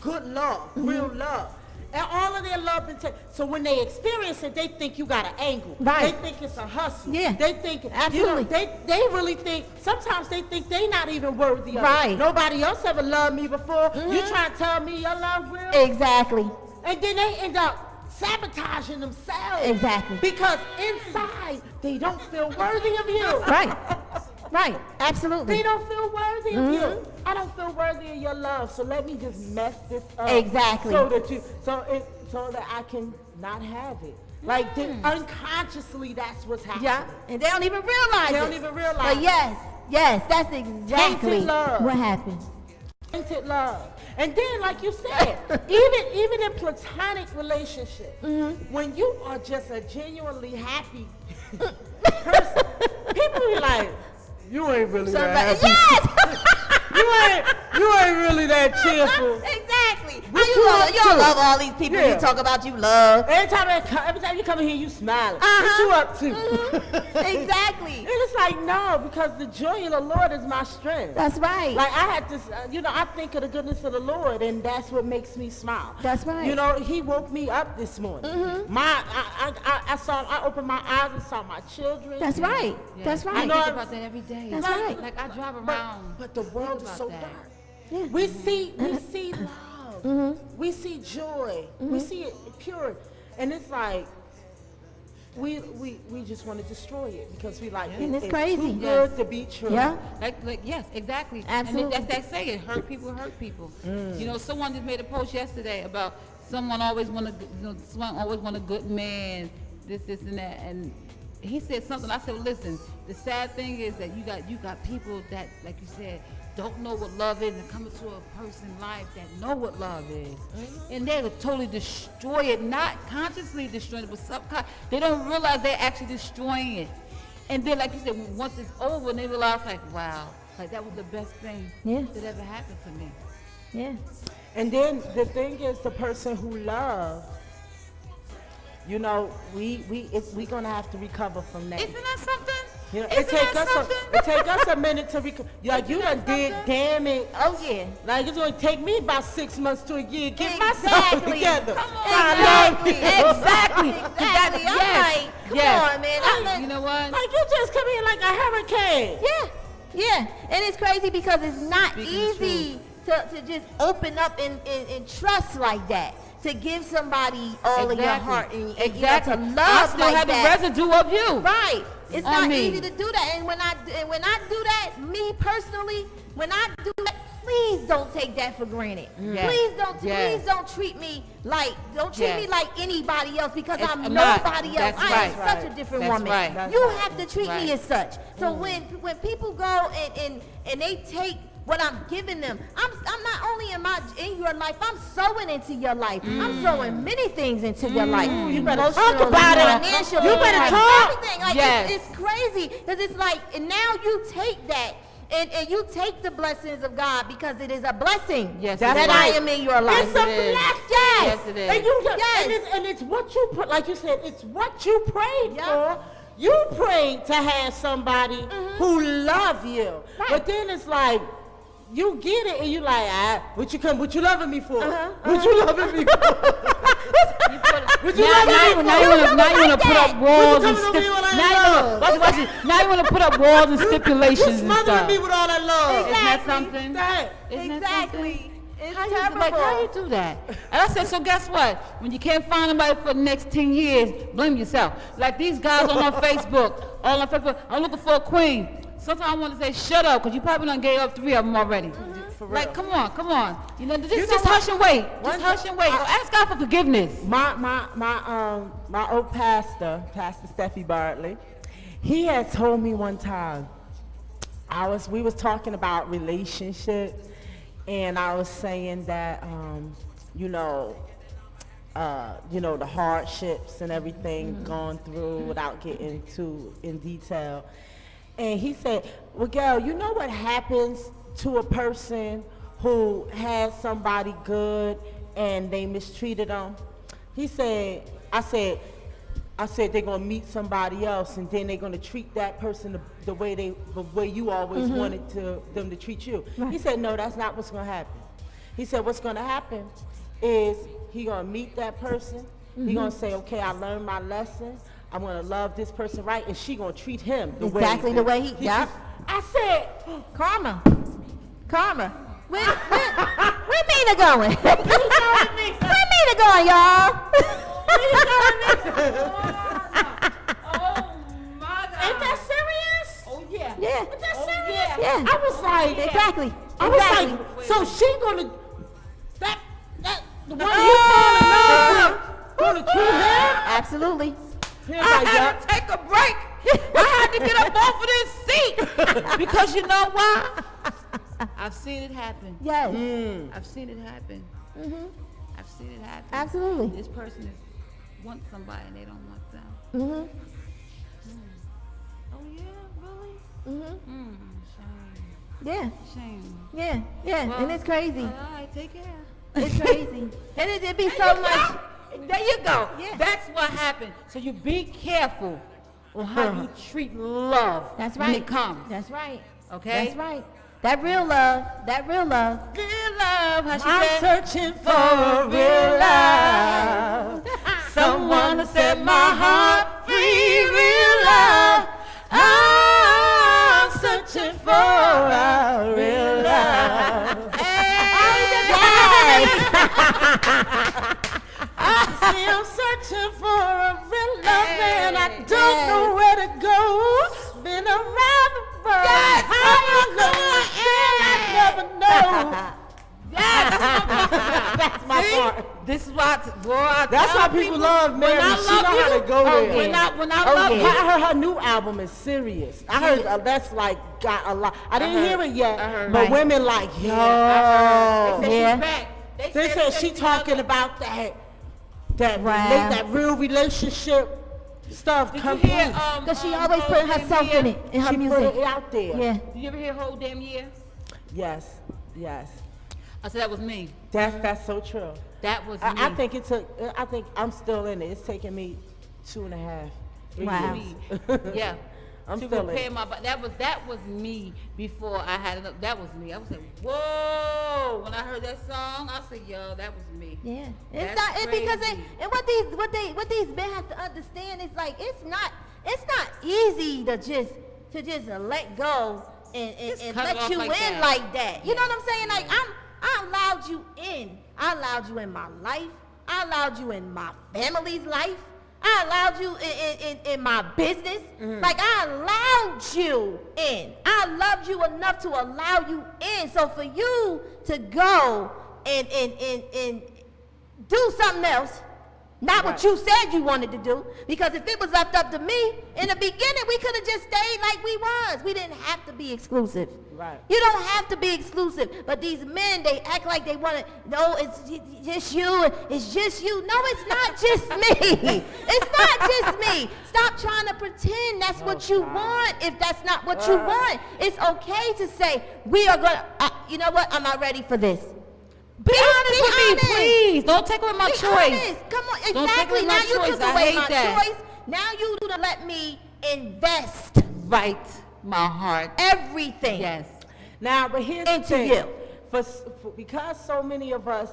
good love, real love, and all of their love been taken. So when they experience it, they think you got an angle. Right. They think it's a hustle. Yeah. They think, Absolutely. you know, they really think, sometimes they think they not even worthy of Right. it. Nobody else ever loved me before. You trying to tell me your love real? Exactly. And then they end up sabotaging themselves. Exactly. Because inside, they don't feel worthy of you. Right. Right. Absolutely. They don't feel worthy of you. I don't feel worthy of your love, so let me just mess this up. Exactly. So that I can not have it. Like unconsciously, that's what's happening. Yeah. And they don't even realize it. They don't even realize But it. yes, that's exactly Tainted love. what happens. Tainted love. And then, like you said, even in platonic relationships, when you are just a genuinely happy person, people be like, you ain't really that happy. Yes. You ain't really that cheerful. Exactly. What How you you up don't to? love all these people Yeah. you talk about you love. Every time you come in here, you smiling. What you up to? Exactly. And it's like, no, because the joy of the Lord is my strength. That's right. Like I had this, I think of the goodness of the Lord, and that's what makes me smile. That's right. You know, He woke me up this morning. I opened my eyes and saw my children. That's right. Yeah. That's I right. think about that every day. That's right. Like I drive around. But the world is about so that. dark. Yeah. We see love. We see joy. We see it pure, and it's like we just want to destroy it because we like And it's it's crazy. too good to be true. Yeah. Like yes, exactly. Absolutely. And that's that saying, hurt people hurt people. You know, someone just made a post yesterday about someone always want a good man this, and that. And he said something. I said, well, listen, the sad thing is that you got people that, like you said, don't know what love is, and come into a person's life that know what love is. And they will totally destroy it, not consciously destroying it, but subconsciously. They don't realize they're actually destroying it. And then, like you said, once it's over, they realize, like, wow, like that was the best thing that ever happened to me. Yeah. And then the thing is, the person who loves, you know, we gonna have to recover from that. Isn't that something? You know, Isn't it take us a minute to recover. Like, you done did damage. Oh yeah. Like, it's gonna take me about 6 months to a year to get myself Exactly. together. Come on. Exactly. Exactly. Exactly. I'm Yes. like, come Yes. on, man. You know what? Like, you just come in like a hurricane. Yeah. And it's crazy because it's not Speaking easy to just open up and trust like that. To give somebody all of your heart and Exactly. You know, to I love still like have that. the residue of you. Right. It's On not me. easy to do that. And when I do that, me personally, when I do that, please don't take that for granted. Yes. Please don't treat me like Yes. anybody else because It's I'm not. nobody else. That's I am right. such a different That's woman. right. That's You right. have to treat me as such. So when people go and they take what I'm giving them, I'm not only in your life, I'm sowing into your life. I'm sowing many things into your life. You better Emotionally, talk about it. financially, You better like talk. everything. Like Yes. it's crazy because it's like, and now you take that. And you take the blessings of God because it is a blessing Yes, that it I is. am in your life. It's a it is. blessing. Yes. Yes, it is. And, you, Yes. and it's what you put, like you said, it's what you prayed Yeah. for. You prayed to have somebody who love you. Right. But then it's like, you get it and you like, what you loving me for? What you loving me for? What you loving me for? Now you want to put up walls and coming over here with all stipulations. that Watch it. Now you want to put up walls and You stipulations and smothering stuff. me with all that love. Isn't that something? That. Isn't that Exactly. something? It's How terrible. you do that? And I said, so guess what? When you can't find anybody for the next 10 years, blame yourself. Like these guys on Facebook, all on Facebook, I'm looking for a queen. Sometimes I want to say, shut up, because you probably done gave up 3 of them already. For real. Like, come on. You know, You just know hush and wait. One Just hush thing- and wait. Ask God for forgiveness. My old pastor, Pastor Steffi Bartley, he had told me one time, we was talking about relationships, and I was saying that, the hardships and everything gone through without getting too in detail. And he said, well, Gail, you know what happens to a person who had somebody good and they mistreated them? He said, I said they're gonna meet somebody else and then they're gonna treat that person the way you always wanted them to treat you. He said, no, that's not what's gonna happen. He said, what's gonna happen is he gonna meet that person. He gonna say, okay, I learned my lesson. I'm gonna love this person right, and she gonna treat him the way he yep. I said, Karma. Where Mina going? Where Mina going, y'all? Oh, my God. ain't that serious? Oh, yeah. Yeah. Ain't that serious? Yeah. I was like, Exactly. I was like, so she gonna the one he fall in love with gonna treat him? Absolutely. He was I like, had yup. to take a break. I had to get up off of this seat. Because you know why? I've seen it happen. Yes. I've seen it happen. I've seen it happen. Absolutely. This person wants somebody and they don't want them. Oh, yeah, really? Yeah. Shame. Yeah. Well, And it's crazy. All right, take care. It's crazy. And it'd be so much. There you go. Yeah. That's what happened. So you be careful on how you treat love That's when right. it comes. That's right. Okay? That's right. That real love. Real love, how she I'm said. searching for a real love. Someone to set my heart free, real love. I'm searching for a real love. See, I'm searching for a real love, and I don't know where to go. Been around the world, how you gonna I never know. Yeah, That's my my part. This is why, boy, I That's tell why people love Mary. when I She love know how you, to go there. When I Oh, love yeah. you, Her new album is serious. I heard that's like got a lot. I didn't hear it yet, heard. but Right. women like yo. they said Yeah. she's back. They said she talking about that Wow. that real relationship stuff. Did you Come hear? through. Because she always putting herself in it, in her She music. put it out there. Yeah. Did you ever hear Whole Damn Year? Yes. Yes. I said that was me. That's so true. That was me. I think it took. I think I'm still in it. It's taken me 2.5, 3 Wow. years. Yeah. I'm to still in repair it. my body. That was me before I had enough. That was me. I was like, whoa. When I heard that song, I said, yo, that was me. Yeah, it's That's not it's because crazy. and what these men have to understand is like it's not easy to just let go and cut it let off you like in that. like that. You know what I'm saying? Like I allowed you in. I allowed you in my life. I allowed you in my family's life. I allowed you in my business. Like I allowed you in. I loved you enough to allow you in. So for you to go and do something else, not what Right. you said you wanted to do, because if it was left up to me, in the beginning we could have just stayed like we was. We didn't have to be exclusive. Right. You don't have to be exclusive. But these men, they act like they want to, no, it's just you, it's just you. No, it's not just me. It's not just me. Stop trying to pretend that's what you want if that's not what you want. It's okay to say, we are going to, you know what, I'm not ready for this. Be honest with me, please. Don't take away my Be choice. honest. Come on, Don't take exactly. away my Now you choice. took I away hate my that. choice. Now you do to let me invest Right, my heart. everything. Yes. Now, but here's the Into thing. you. For because so many of us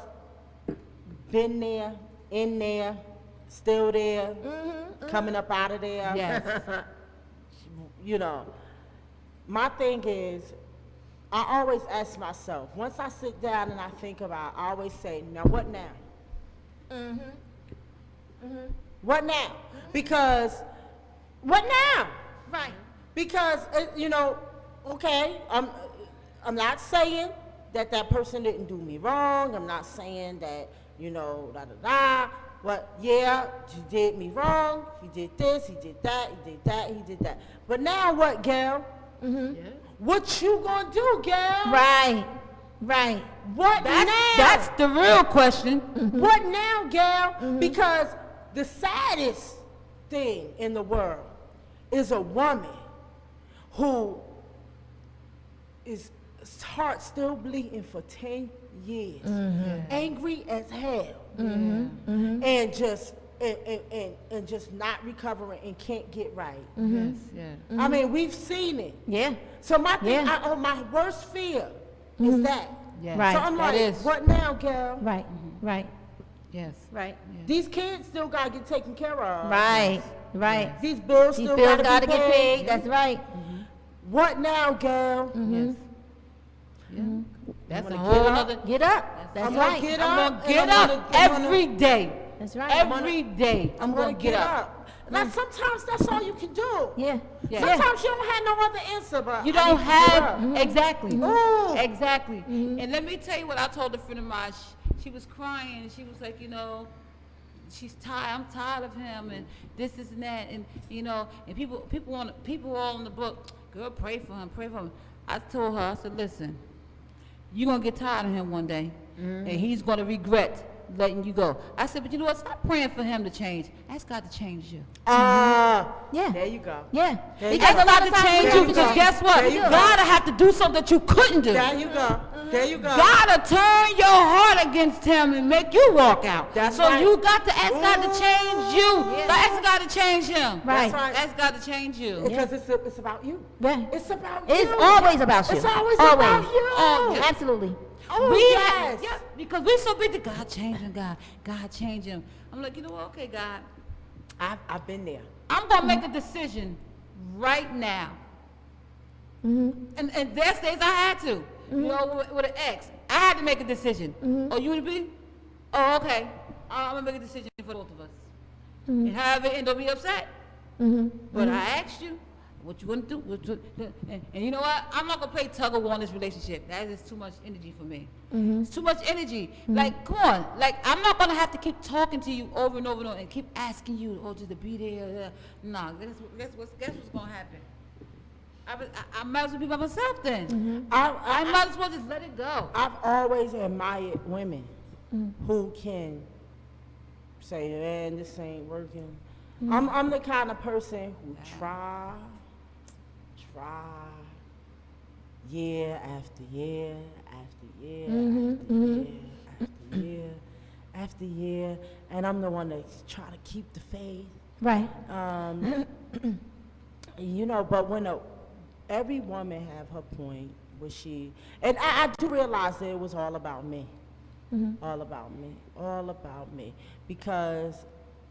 been there, in there, still there, coming up out of there. Yes. You know, my thing is, I always ask myself, once I sit down and I think about it, I always say, now what now? What now? Because, what now? Right. Because, you know, okay, I'm not saying that that person didn't do me wrong. I'm not saying that, you know, da-da-da. But, yeah, he did me wrong. He did this, he did that, he did that, he did that. But now what, Gail? What you gonna do, Gail? Right. Right. What now? That's the real question. What now, Gail? Because the saddest thing in the world is a woman who is heart still bleeding for 10 years, angry as hell, and just and just not recovering and can't get right. Yes, yeah. I mean, we've seen it. Yeah. So my thing, Yeah. my worst fear is that. Yes. Right. So I'm That like, is. what now, Gail? Right. Right. Yes. Right. These kids still gotta get taken care of. Right. Right. These bills These still bills gotta gotta be get paid. paid. That's right. What now, Gail? Yes. Yeah. That's a gonna whole get up. other. Get up. That's I'm gonna right. get I'm up. gonna get and I'm up gonna- I'm gonna- every day. That's right. Every day. I'm gonna get up. Now, sometimes that's all you can do. Yeah. Yeah. Sometimes you don't have no other answer, but You I don't need to get have up. exactly, Ooh. exactly. And let me tell you what I told a friend of mine. She was crying and she was like, you know, she's tired. I'm tired of him and this and that and you know. And people all in the book. Girl, pray for him, pray for him. I told her, I said, listen, you're gonna get tired of him one day, and he's gonna regret letting you go. I said, but you know what? Stop praying for him to change. Ask God to change you. Yeah. There you go. Yeah. There you Because go. a lot to of times change we you have because to- guess what? There you go. God will have to do something that you couldn't do. There you go. There you go. God will turn your heart against him and make you walk out. That's so right. you got to ask God to change you. Yeah. So ask God to change him. Right. That's right. Ask God to change you. Because it's about you. Yeah. It's about It's you. always about you. It's always about you. Oh, Absolutely. Oh, We yes. yeah, because we so busy. God change him, God change him. I'm like, you know what? Okay, God, I've been there. I'm gonna make a decision right now. And there's days I had to, you know, with an ex, I had to make a decision. Oh, you would be? Oh, okay. I'm gonna make a decision for both of us. And however it end, don't be upset. But I asked you, What you want to do? And you know what? I'm not gonna play tug of war in this relationship. That is too much energy for me. It's too much energy. Like, come on. Like, I'm not gonna have to keep talking to you over and over and over and keep asking you, oh, just to be there. Nah, guess what's gonna happen? I might as well be by myself then. I might as well just let it go. I've always admired women who can say, man, this ain't working. I'm the kind of person who try, year after year after year after year after year after year, and I'm the one that's trying to keep the faith. Right. You know, but when every woman have her point where and I do realize that it was all about me. All about me, because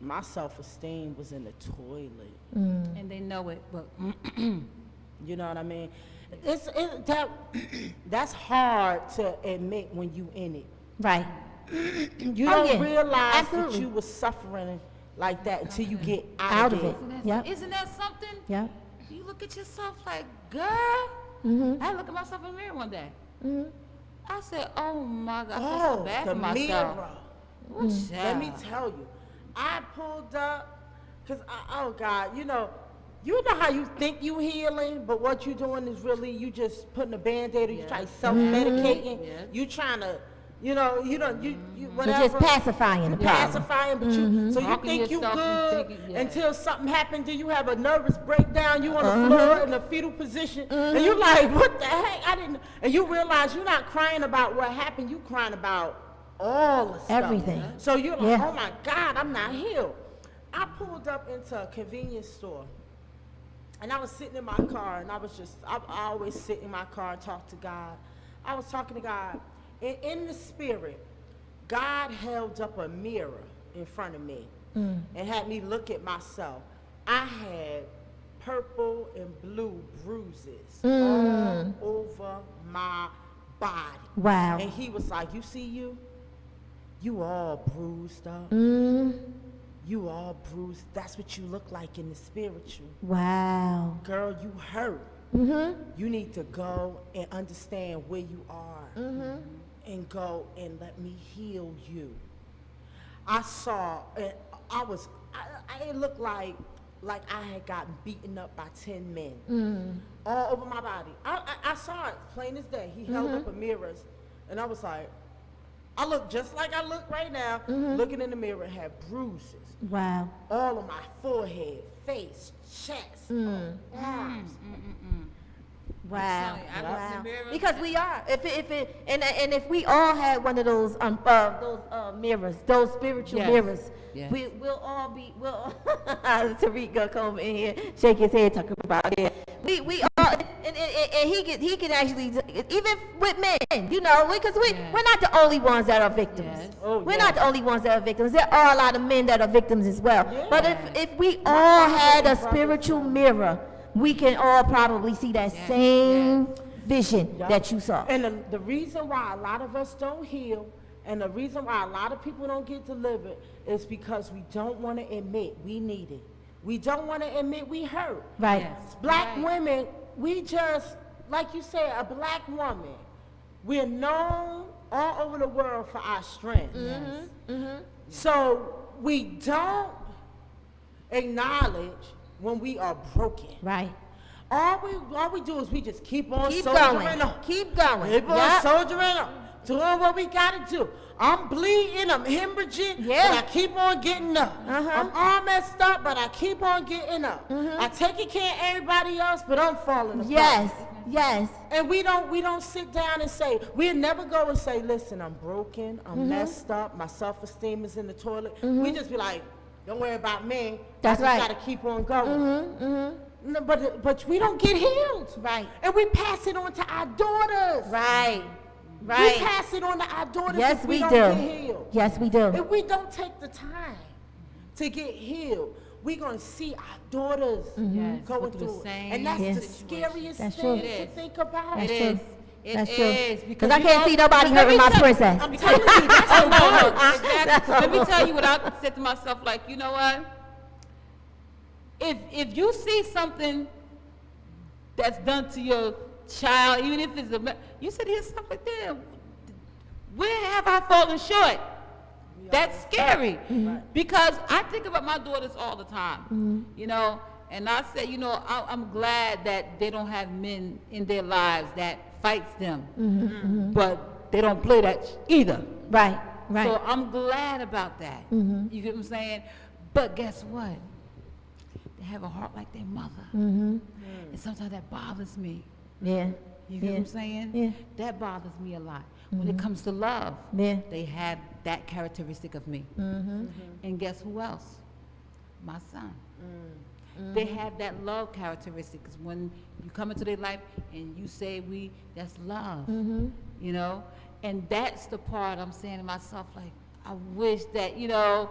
my self-esteem was in the toilet. And they know it, but You know what I mean? That's hard to admit when you in it. Right. You don't realize Absolutely. that you were suffering like that until you get Out out of of it. it. Yep. isn't that something? Yep. You look at yourself like, girl. I look at myself in the mirror one day. I said, oh my God, I feel so bad the for myself. mirror. Ooh, Let me child. tell you, I pulled up, because, oh God, you know how you think you healing, but what you doing is really, you just putting a Band-Aid, or you try self-medicating, you trying to, you whatever. You're just pacifying the problem. Pacifying, but you, so you Talking think you yourself and good thinking, until something happened, then you have a nervous breakdown, you on the floor in a fetal position, and you like, what the heck, and you realize you're not crying about what happened, you crying about all the stuff. Everything. So you're like, Yeah. oh my God, I'm not healed. I pulled up into a convenience store, and I was sitting in my car, and I always sit in my car and talk to God. I was talking to God, and in the spirit, God held up a mirror in front of me and had me look at myself. I had purple and blue bruises all over my body. Wow. And he was like, you see you? You all bruised up. You all bruised. That's what you look like in the spiritual. Wow. Girl, you hurt. You need to go and understand where you are and go and let me heal you. I saw, and it looked like I had gotten beaten up by 10 men all over my body. I saw it plain as day. He held up a mirrors, and I was like, I look just like I look right now, looking in the mirror, had bruises Wow. all on my forehead, face, chest, arms. Wow. I looked in the mirror. Because we are. If we all had one of those mirrors, those spiritual Yes. mirrors, Yes. we'll all Tariq gonna come in here, shake his head, talking about it. We all, and he can actually, even with men, because we're not the only ones that are victims. Yes. Oh, We're yeah. not the only ones that are victims. There are a lot of men that are victims as well. Yeah. But if we all had a spiritual mirror, we can all probably see that same vision that you saw. And the reason why a lot of us don't heal, and the reason why a lot of people don't get delivered, is because we don't want to admit we need it. We don't want to admit we hurt. Right. Yes. Black women, we just, like you said, a black woman, we're known all over the world for our strength. So we don't acknowledge when we are broken. Right. All we do is we just keep on Keep soldiering going. on. Keep going. Keep on Yep. soldiering on. Doing what we gotta do. I'm bleeding, I'm hemorrhaging, Yeah. but I keep on getting up. I'm all messed up, but I keep on getting up. I taking care of everybody else, but I'm falling apart. Yes. Yes. And we don't sit down and say, we'll never go and say, listen, I'm broken, I'm messed up, my self-esteem is in the toilet. We just be like, don't worry about me. That's I just right. gotta keep on going. No, but we don't get healed. Right. And we pass it on to our daughters. Right. We Right. pass it on to our daughters Yes, if we we don't do. get healed. Yes, we do. If we don't take the time to get healed, we're going to see our daughters Yes, going go through the through it. same And that's the situation. scariest That's thing true. to It is. think about. That's It true. is. It That's true. is, Because I you can't know- see nobody Let hurting me my tell- princess. I'm telling you, that's Oh, how no, God. exactly. Let me tell you what I said to myself, like, you know what? If you see something that's done to your child, even if it's you said here's stuff like that. Where have I fallen short? That's scary because I think about my daughters all the time, you know, and I say, you know, I'm glad that they don't have men in their lives that fights them, but they don't play that either. Right, right. So I'm glad about that. You get what I'm saying? But guess what? They have a heart like their mother. And sometimes that bothers me. Yeah. You get what I'm saying? Yeah. That bothers me a lot. When it comes to love, Yeah. they have that characteristic of me. And guess who else? My son. They have that love characteristic. 'Cause when you come into their life and you say that's love, you know? And that's the part I'm saying to myself, like, I wish that, you know,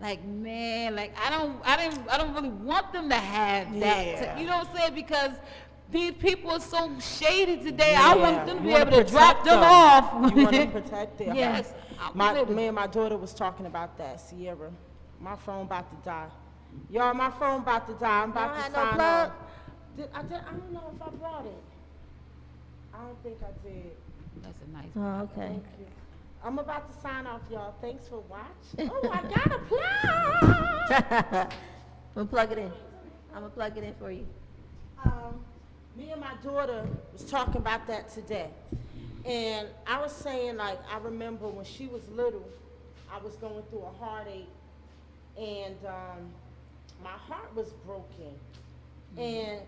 like, man, like, I don't really want them to have that. You know what I'm saying? Because these people are so shady today. I want them to be able to drop them off. You want to protect them. Yes. Me and my daughter was talking about that, Sierra. My phone about to die. Y'all, my phone about to die. I'm about to had sign no plug? off. I don't know if I brought it. I don't think I did. That's a nice Oh, okay. Thank you. I'm about to sign off, y'all. Thanks for watching. Oh, I got a plug. I'm gonna plug it in. I'm gonna plug it in for you. Me and my daughter was talking about that today. And I was saying, like, I remember when she was little, I was going through a heartache. And my heart was broken. And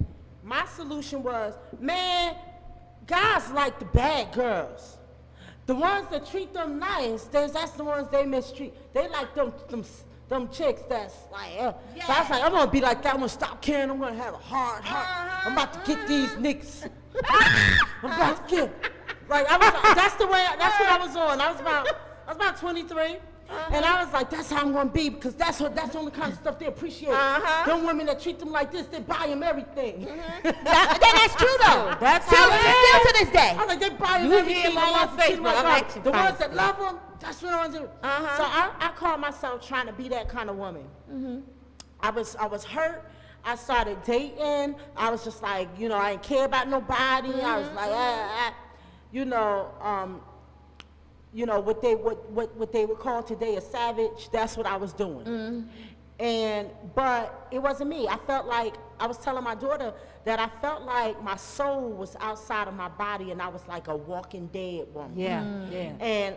my solution was, man, guys like the bad girls. The ones that treat them nice, that's the ones they mistreat. They like them chicks that's like, So I was like, I'm gonna be like that. I'm gonna stop caring. I'm gonna have a hard heart. I'm about to get these niggas. I'm about to get. Like that's what I was on. I was about 23. And I was like, that's how I'm gonna be, because that's the only kind of stuff they appreciate. Them women that treat them like this, they buy them everything. That's true though. That's how it is. Still to this day. I was like, they buy them You everything. hear them all on Facebook. I'm actually the ones fine. that love them, that's what I want to do. So I call myself trying to be that kind of woman. I was hurt. I started dating. I was just like, you know, I didn't care about nobody. I was like, you know, what they would call today a savage, that's what I was doing. But it wasn't me. I felt like, I was telling my daughter that I felt like my soul was outside of my body and I was like a walking dead woman. Yeah. And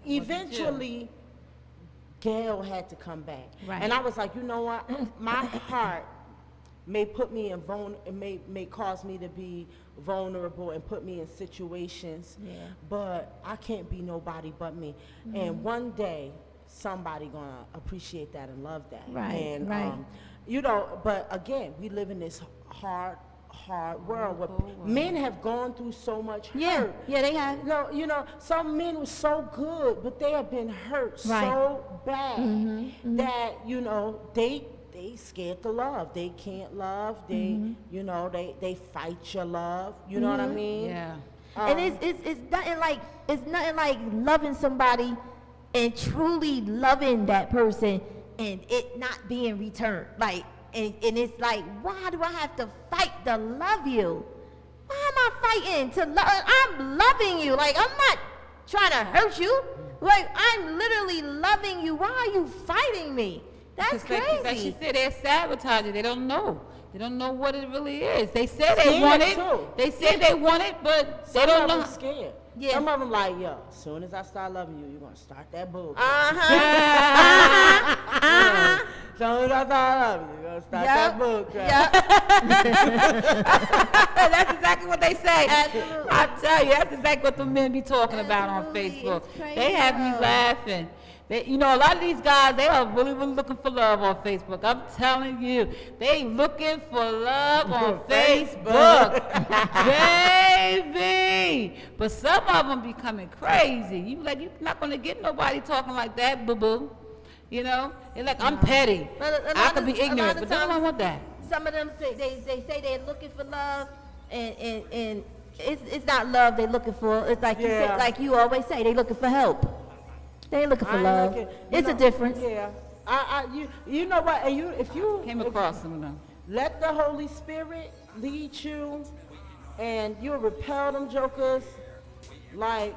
eventually, Gail had to come back. Right. And I was like, you know what, my heart may put me in may cause me to be vulnerable and put me in situations, but I can't be nobody but me. And one day somebody gonna appreciate that and love that. Right, And right. you know, but again, we live in this hard world where men have gone through so much hurt. Yeah, they have. You know, some men were so good, but they have been hurt so bad that, you know, they scared to love. They can't love. They, you know, they fight your love. You know what I mean? Yeah. And it's nothing like loving somebody and truly loving that person and it not being returned. Like, and it's like, why do I have to fight to love you? Why am I fighting to love? I'm loving you. Like, I'm not trying to hurt you. Like, I'm literally loving you. Why are you fighting me? That's crazy. Like she said, they're sabotaging. They don't know. They don't know what it really is. They say they want it. They say they want it, but they don't know. Some of them scared. Yeah. Some of them like, yo, as soon as I start loving you, you're going to start that bull. As soon as I start loving you, you're going to start that bull. That's exactly what they say. Absolutely. I tell you, that's exactly what the men be talking about on Absolutely. Facebook. It's crazy, They have me though. laughing. You know, a lot of these guys, they are really, really looking for love on Facebook. I'm telling you, they looking for love on Facebook, baby. But some of them be coming crazy. You like, you're not gonna get nobody talking like that, boo boo. You know, they're like, I'm petty. I could be ignorant, but they don't want that. Some of them say they say they're looking for love, and it's not love they're looking for. It's like you said, like you always say, they looking for help. They ain't looking for love. It's a difference. Yeah. You know what? And if you Came across some of them. let the Holy Spirit lead you, and you'll repel them jokers like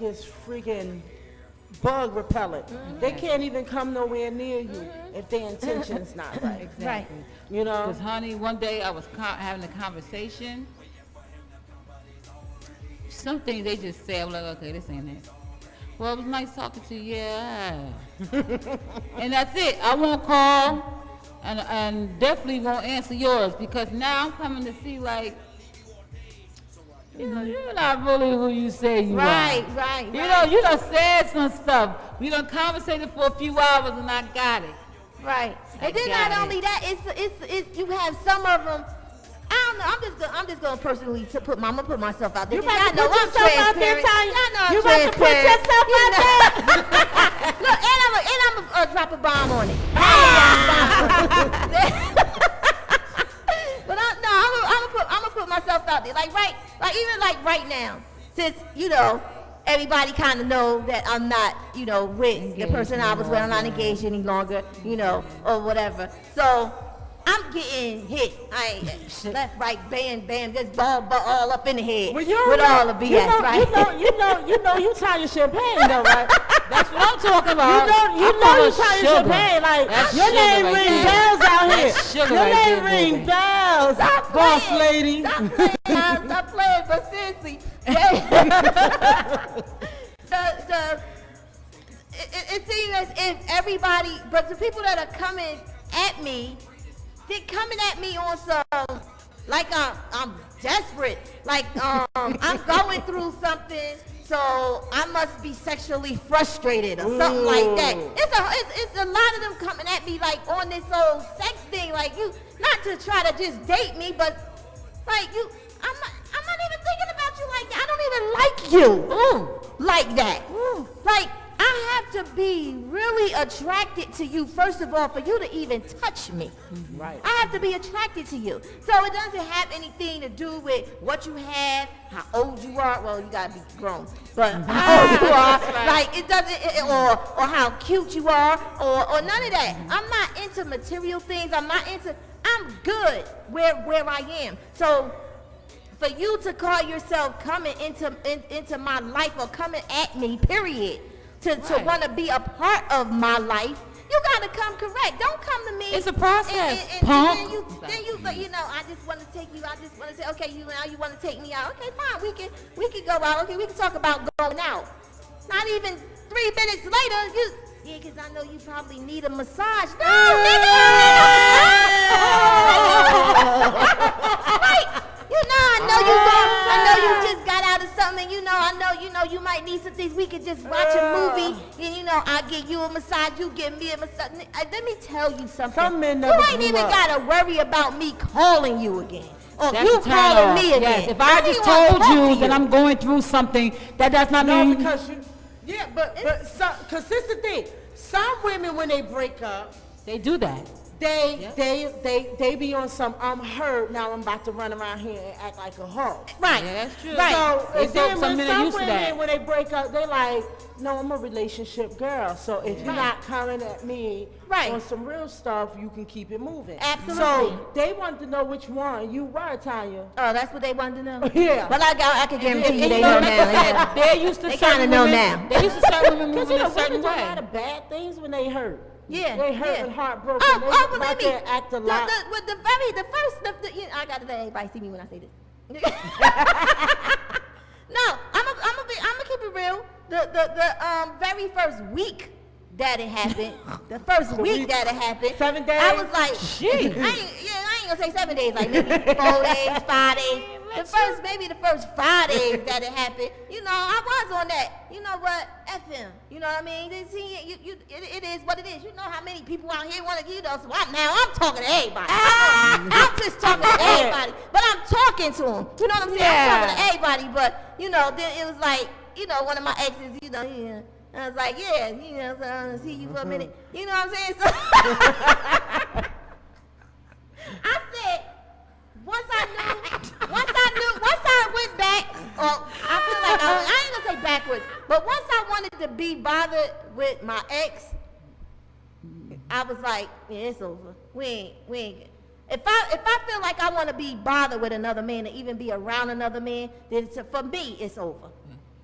it's freaking bug repellent. They can't even come nowhere near you if their intention's not right. Exactly. Right. You know? Because, honey, one day I was having a conversation. Some things they just say, I'm like, okay, this ain't it. Well, it was nice talking to you, yeah. And that's it. I won't call and definitely won't answer yours because now I'm coming to see, like, you know, you're not really who you say you Right, are. right, You right. know, you done said some stuff. We done conversated for a few hours and I got it. Right. I And then got not it. only that, it's you have some of them. I don't know. I'm just gonna personally put myself out there. You about to Y'all know put I'm yourself out there, transparent. Tanya? Y'all know I'm You about to put transparent. yourself You out know. Look, and I'm drop a bomb on it. But I'm gonna put myself out there. Like right now, since you know everybody kind of know that I'm not, you know, with the person I was with. I'm not engaged any longer, you know, or whatever. So I'm getting hit. I ain't left, right, bam, bam, just ball all up in the head Well, with all the BS, right? You know, you tie your champagne though, right? That's what I'm talking about. You know, you tie your champagne. Like That's your sugar name right ring there. bells out here. That's sugar Your right name there, ring baby. bells, Stop boss playing. lady. Stop playing, now. Stop playing, but seriously. It seems as if everybody, but the people that are coming at me, they're coming at me on some, like I'm desperate, like I'm going through something, so I must be sexually frustrated or something like that. It's a lot of them coming at me like on this old sex thing, like you, not to try to just date me, but like you, I'm not even thinking about you like that. I don't even like you like that. Like I have to be really attracted to you, first of all, for you to even touch me. Right. I have to be attracted to you. So it doesn't have anything to do with what you have, how old you are. Well, you gotta be grown, but how old you are. Like it doesn't, or how cute you are, or none of that. I'm not into material things. I'm good where I am. So for you to call yourself coming into my life or coming at me, period, to want to be a part of my life, you gotta come correct. Don't come to me. It's a process, And punk. then you, but you know, I just want to take you. I just want to say, okay, now you want to take me out. Okay, fine. We can go out. Okay, we can talk about going out. Not even 3 minutes later, yeah, because I know you probably need a massage. No, nigga, right? You know, I know you just got out of something. You know, you might need some things. We could just watch a movie, and you know, I'll give you a massage, you give me a massage. Let me tell you something. Some men You never ain't grew even up. gotta worry about me calling you again, or That's you a turn calling off. me again. Yes, if I don't just even wanna told talk you to that I'm going through something, that does not No, mean. because but cause this the thing. Some women when they break up, They do that. they be on some I'm hurt, now I'm about to run around here and act like a hoe. Right. Yeah, that's true. Right. So They and then some when men are some used to women that. when they break up, they like, no, I'm a relationship girl. So if you're not coming at me Right. on some real stuff, you can keep it moving. Absolutely. So they wanted to know which one you were, Tanya. Oh, that's what they wanted to know. Yeah. But I can guarantee you And they you know, know like now. I said, they're used to They certain kinda know women. now. They're used to certain women Because moving you a know, certain women do a way. lot of bad things when they hurt. Yeah, They hurt yeah. and heartbroken. Oh, They oh, go believe out me. there and act a lot. I gotta let everybody see me when I say this. No, I'm gonna keep it real. The very first week that it happened, the first week that it happened, 7 days? I was like, shit. I ain't gonna say 7 days, like maybe 4 days, 5 days. Maybe the first 5 days that it happened, you know, I was on that. You know what? F him. You know what I mean? It is what it is. You know how many people out here want to, you know, so I'm talking to everybody. I'm just talking to everybody. But I'm talking to them. You know what I'm saying? I'm talking to everybody. But, you know, then it was like, you know, one of my exes, you know, yeah. I was like, yeah, you know, so I'm gonna see you for a minute. You know what I'm saying? So I said, once I went back, or I feel like I ain't gonna say backwards, but once I wanted to be bothered with my ex, I was like, yeah, it's over. We ain't. If I feel like I want to be bothered with another man, or even be around another man, then for me it's over.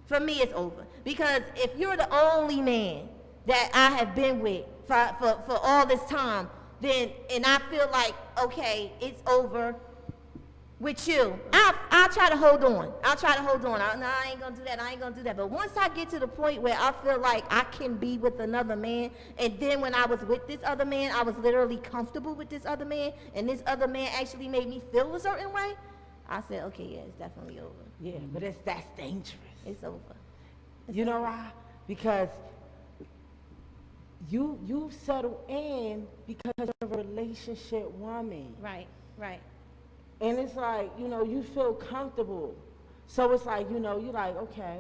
For me it's over. Because if you're the only man that I have been with for all this time, then, and I feel like, okay, it's over with you, I'll try to hold on. I'll try to hold on. No, I ain't gonna do that. I ain't gonna do that. But once I get to the point where I feel like I can be with another man, and then when I was with this other man, I was literally comfortable with this other man, and this other man actually made me feel a certain way, I said, okay, yeah, it's definitely over. Yeah, but that's dangerous. It's over. You know why? Because you settle in because you're a relationship woman. Right, right. And it's like, you feel comfortable. So it's like, you're like, okay,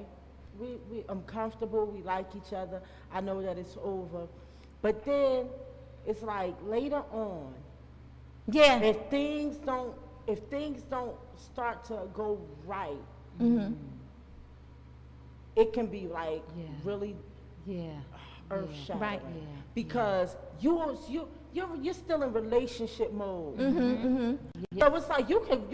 I'm comfortable, we like each other, I know that it's over. But then it's like later on, Yeah. if things don't start to go right, Mm-hmm. it can be like Yeah. really Yeah. earth shattering. Right. Yeah. Because you're still in relationship mode. Mm-hmm, mm-hmm. So it's like you can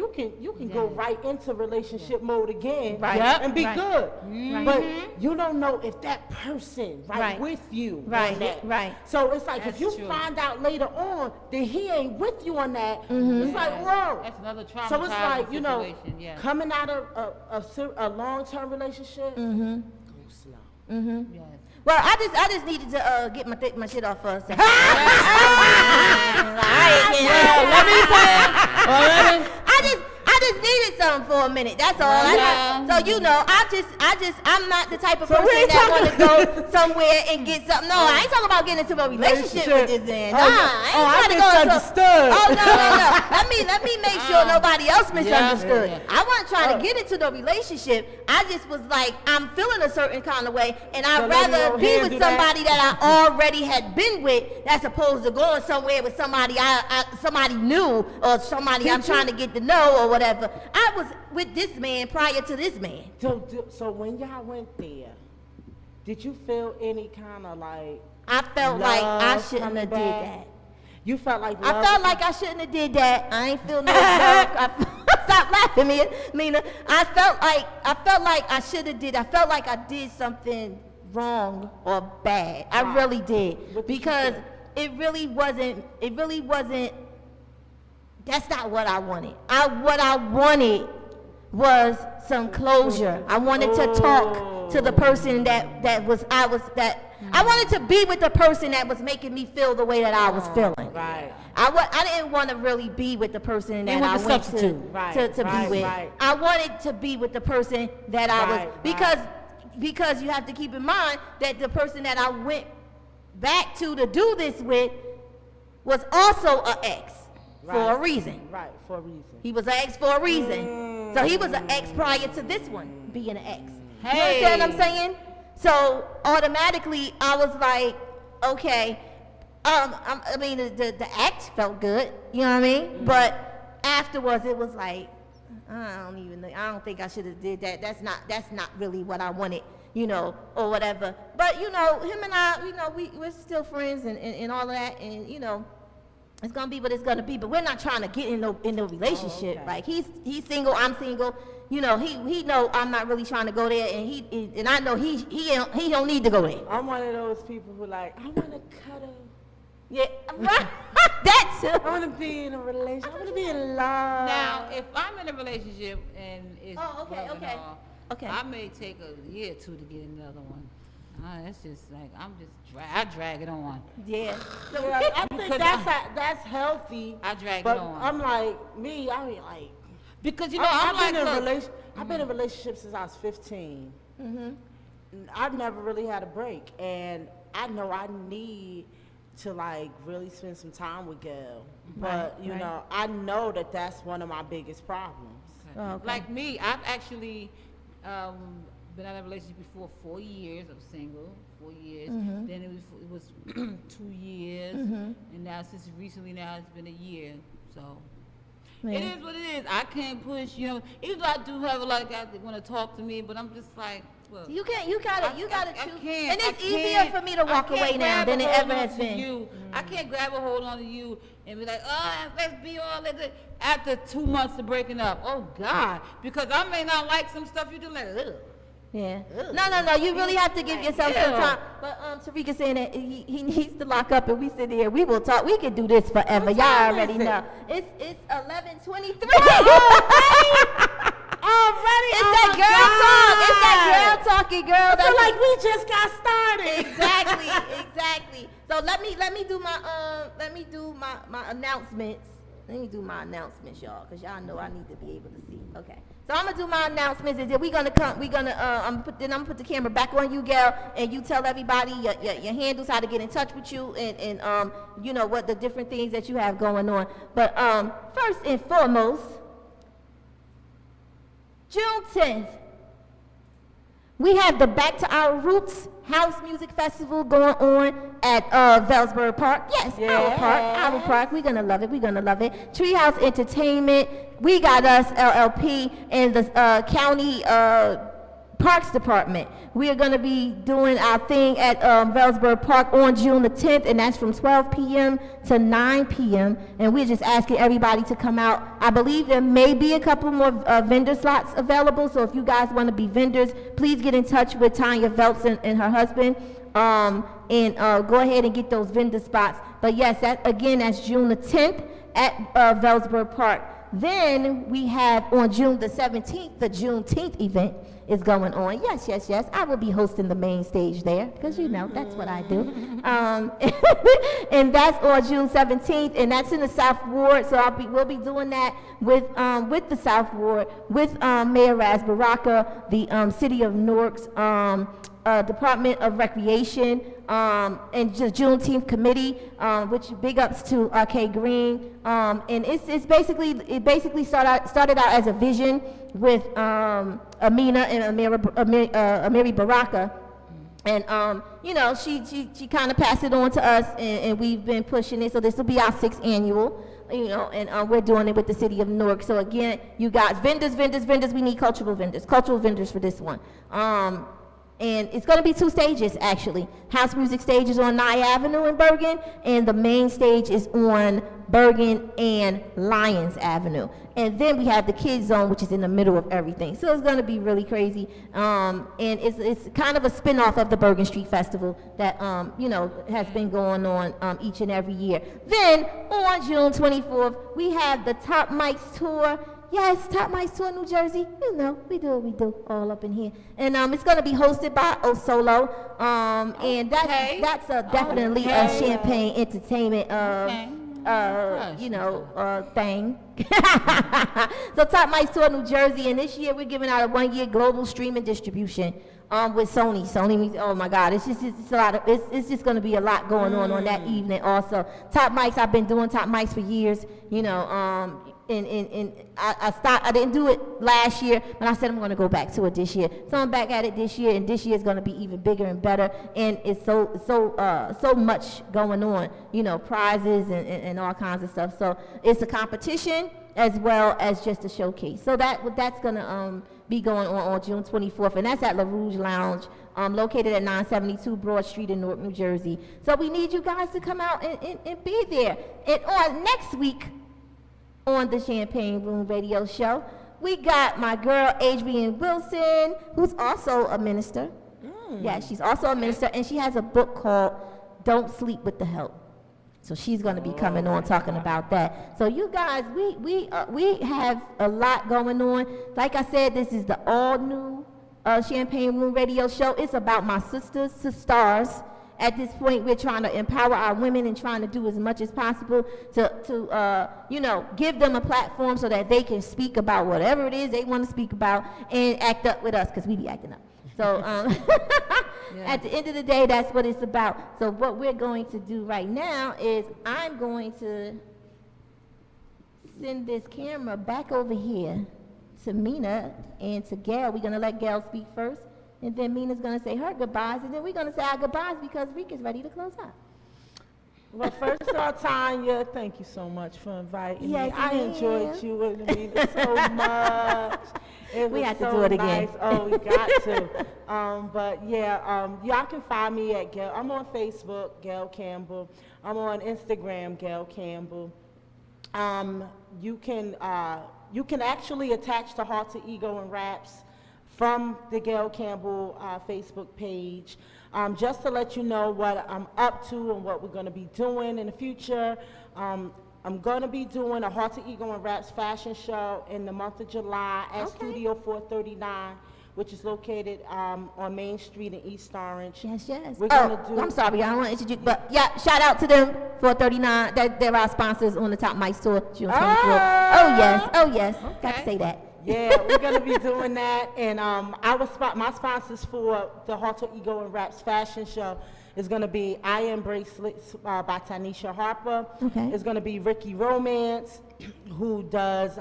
go Yeah. right into relationship mode again, Right. Yep. and be Right. good. Right. But you don't know if that person Right. with you Right, on that. right. So it's like That's if you true. find out later on that he ain't with you on that, Mm-hmm. it's like whoa. That's another traumatizing So it's like situation. Yeah. coming out of a long-term relationship, Mm-hmm. go slow. Mm-hmm. Yes. Well, I just needed to get my shit off first. Well, let me I just needed something for a minute. That's all. Yeah. So I'm not the type of So we person ain't that want to talking- go somewhere and get something. No, I ain't talking about getting into a relationship with this man. Nah, I ain't I trying to go into. misunderstood. Oh no. Let me make sure nobody else misunderstood. Yeah. I wasn't trying to get into the relationship. I just was like, I'm feeling a certain kind of way, and I'd So let me rather go be ahead and with do that. somebody that I already had been with, as opposed to going somewhere with somebody somebody new, or somebody I'm trying to get to know or whatever. I was with this man prior to this man. So when y'all went there, did you feel any kind of like I felt like I love shouldn't coming have did back? that. You felt like I love felt was- like I shouldn't have did that. I ain't feel no love. Stop laughing, Mina. I felt like I should have did. I felt like I did something wrong or bad. I Why? really did, What did you because do? it really wasn't. That's not what I wanted. What I wanted was some closure. I wanted to talk to the person I wanted to be with the person that was making me feel the way that I was feeling. Right. I didn't want to really be with the person that want I the went substitute. Right, to be right, with. right. I wanted to be with the person that I was, Right, because you have to keep in mind that the person that I went back to do this with was also an ex for a Right. reason. Right, for a reason. He was an ex for a reason. So he was an ex prior to this one being an ex. You Hey. understand what I'm saying? So automatically I was like, okay, the act felt good, you know what I mean? But afterwards it was like, I don't even know. I don't think I should have did that. That's not really what I wanted, or whatever. But him and I, we're still friends and all of that, and it's gonna be what it's gonna be. But we're not trying to get in no relationship. okay. Like he's single, I'm single. He know I'm not really trying to go there, and I know he don't need to go there. I'm one of those people who like, I want to cuddle. Yeah, right. That's I want to be in a relationship. I want to be in love. Now, if I'm in a relationship and it's Oh, okay, love and okay. all, Okay. I may take a year or two to get another one. It's just like I drag it on. yeah. So, Yeah, I think that's healthy. I drag But it on. I'm like me. I mean, like Because I've been in look, I've been in relationships since I was 15. mm-hmm. I've never really had a break, and I know I need to like really spend some time with Gail. But Right, right. I know that that's one of my biggest problems. Oh, okay. Like me, I've actually been in a relationship before 4 years. I was single, 4 years. Mhm. Then it was 2 years, Mhm. and now since recently, now it's been a year. So Yeah. it is what it is. I can't push, even though I do have a lot of guys that want to talk to me, but I'm just like, Look, You gotta I choose. can't. And it's I easier can't- for me to I walk can't away now grab than a it hold ever on has to been. you. I can't grab a hold on to you and be like, oh, let's be all that. After 2 months of breaking up. Oh, God. Because I may not like some stuff you do, like, ugh. Yeah. No. You really have to give yourself some time. But Tarika saying that he needs to lock up and we sit here. We will talk. We can do this forever. What Y'all time already is it? know. It's 11:23. Already? It's Oh that my girl talk. God. It's that girl talking, girl. I feel That's like we just got started. exactly. So let me do my announcements. Let me do my announcements, y'all, because y'all know I need to be able to see. Okay. So I'm gonna do my announcements. Is that I'm gonna put the camera back on you, Gail, and you tell everybody your handles, how to get in touch with you, and you know what the different things that you have going on. But first and foremost, June 10th, we have the Back to Our Roots House Music Festival going on at Velsburg Park. Yes, our park. We're gonna love it. Treehouse Entertainment. We got us LLP and the county Parks Department. We are gonna be doing our thing at Velsburg Park on June the 10th, and that's from 12 p.m. to 9 p.m. And we're just asking everybody to come out. I believe there may be a couple more vendor slots available, so if you guys want to be vendors, please get in touch with Tanya Veltz and her husband, and go ahead and get those vendor spots. But yes, that's June the 10th at Velsburg Park. Then we have on June the 17th, the Juneteenth event is going on. Yes. I will be hosting the main stage there, because you know, that's what I do. And that's on June 17th, and that's in the South Ward, so we'll be doing that with the South Ward, with Mayor Raz Baraka, the City of Newark's Department of Recreation, and just Juneteenth Committee, which big ups to Arcade Green, and it basically started out as a vision with Amina and Amiri Baraka, and you know, she kind of passed it on to us, and we've been pushing it. So this will be our 6th annual. You know, and we're doing it with the City of Newark. So again, you guys, vendors. We need cultural vendors for this one. And it's going to be 2 stages, actually. House music stage is on Nye Avenue in Bergen, and the main stage is on Bergen and Lyons Avenue. And then we have the kids zone, which is in the middle of everything. So it's going to be really crazy. And it's kind of a spin-off of the Bergen Street Festival that, you know, has been going on each and every year. Then on June 24th, we have the Top Mics Tour. Yes, Top Mics Tour New Jersey. You know, we do what we do all up in here. And it's going to be hosted by Osolo. And that's definitely a Champagne Entertainment you know, thing. So Top Mics Tour New Jersey, and this year we're giving out a 1-year global streaming distribution with Sony. Oh my God, it's just going to be a lot going on that evening. Also, Top Mics, I've been doing Top Mics for years. You know, and I didn't do it last year, but I said I'm going to go back to it this year. So I'm back at it this year, and this year is going to be even bigger and better. And it's so much going on, you know, prizes and all kinds of stuff. So it's a competition as well as just a showcase. So that's going to be going on June 24th, and that's at La Rouge Lounge, located at 972 Broad Street in Newark, New Jersey. So we need you guys to come out and be there. And on next week, on the Champagne Room Radio Show, we got my girl Adrienne Wilson, who's also a minister. Yeah, she's also a minister, and she has a book called Don't Sleep with the Help. So she's going to be coming on talking about that. So you guys, we have a lot going on. Like I said, this is the all new Champagne Room Radio Show. It's about my sisters to stars. At this point, we're trying to empower our women and trying to do as much as possible to you know, give them a platform so that they can speak about whatever it is they want to speak about and act up with us, because we be acting up. So at the end of the day, that's what it's about. So what we're going to do right now is I'm going to send this camera back over here to Mina and to Gail. We're going to let Gail speak first. And then Mina's going to say her goodbyes, and then we're going to say our goodbyes because Rick is ready to close out. Well, first of all, Tanya, thank you so much for inviting Yes, me. I enjoyed you and Mina so much. It We was have to so do it again. nice. Oh, we got to. But yeah, y'all can find me at Gail. I'm on Facebook, Gail Campbell. I'm on Instagram, Gail Campbell. You can actually attach to Heart to Ego and Raps from the Gail Campbell Facebook page. Just to let you know what I'm up to and what we're going to be doing in the future. I'm going to be doing a Heart to Ego and Raps fashion show in the month of July at Studio 439, which is located on Main Street in East Orange. Yes. We're gonna do- I'm sorry, I don't want to introduce, but yeah, shout out to them, 439. They're our sponsors on the Top Mic Store, June 24th. Oh yes. Got to say that. Yeah, we're going to be doing that. And my sponsors for the Heart to Ego and Raps fashion show is going to be I Am Bracelets by Tanisha Harper. Okay. It's going to be Ricky Romance, who does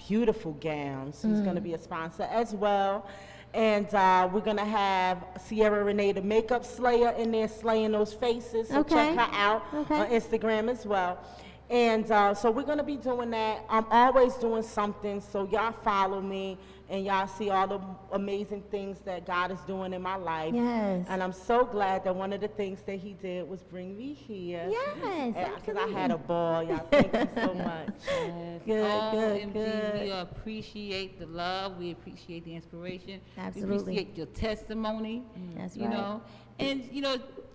beautiful gowns. He's going to be a sponsor as well. And we're going to have Sierra Renee, the makeup slayer, in there slaying those faces. So check her out on Instagram as well. And so we're going to be doing that. I'm always doing something, so y'all follow me and y'all see all the amazing things that God is doing in my life. Yes. And I'm so glad that one of the things that he did was bring me here. Yes, Because I had a ball. Y'all, thank you so much. Good. Good. We appreciate the love. We appreciate the inspiration. Absolutely. We appreciate your testimony. That's you right. know, and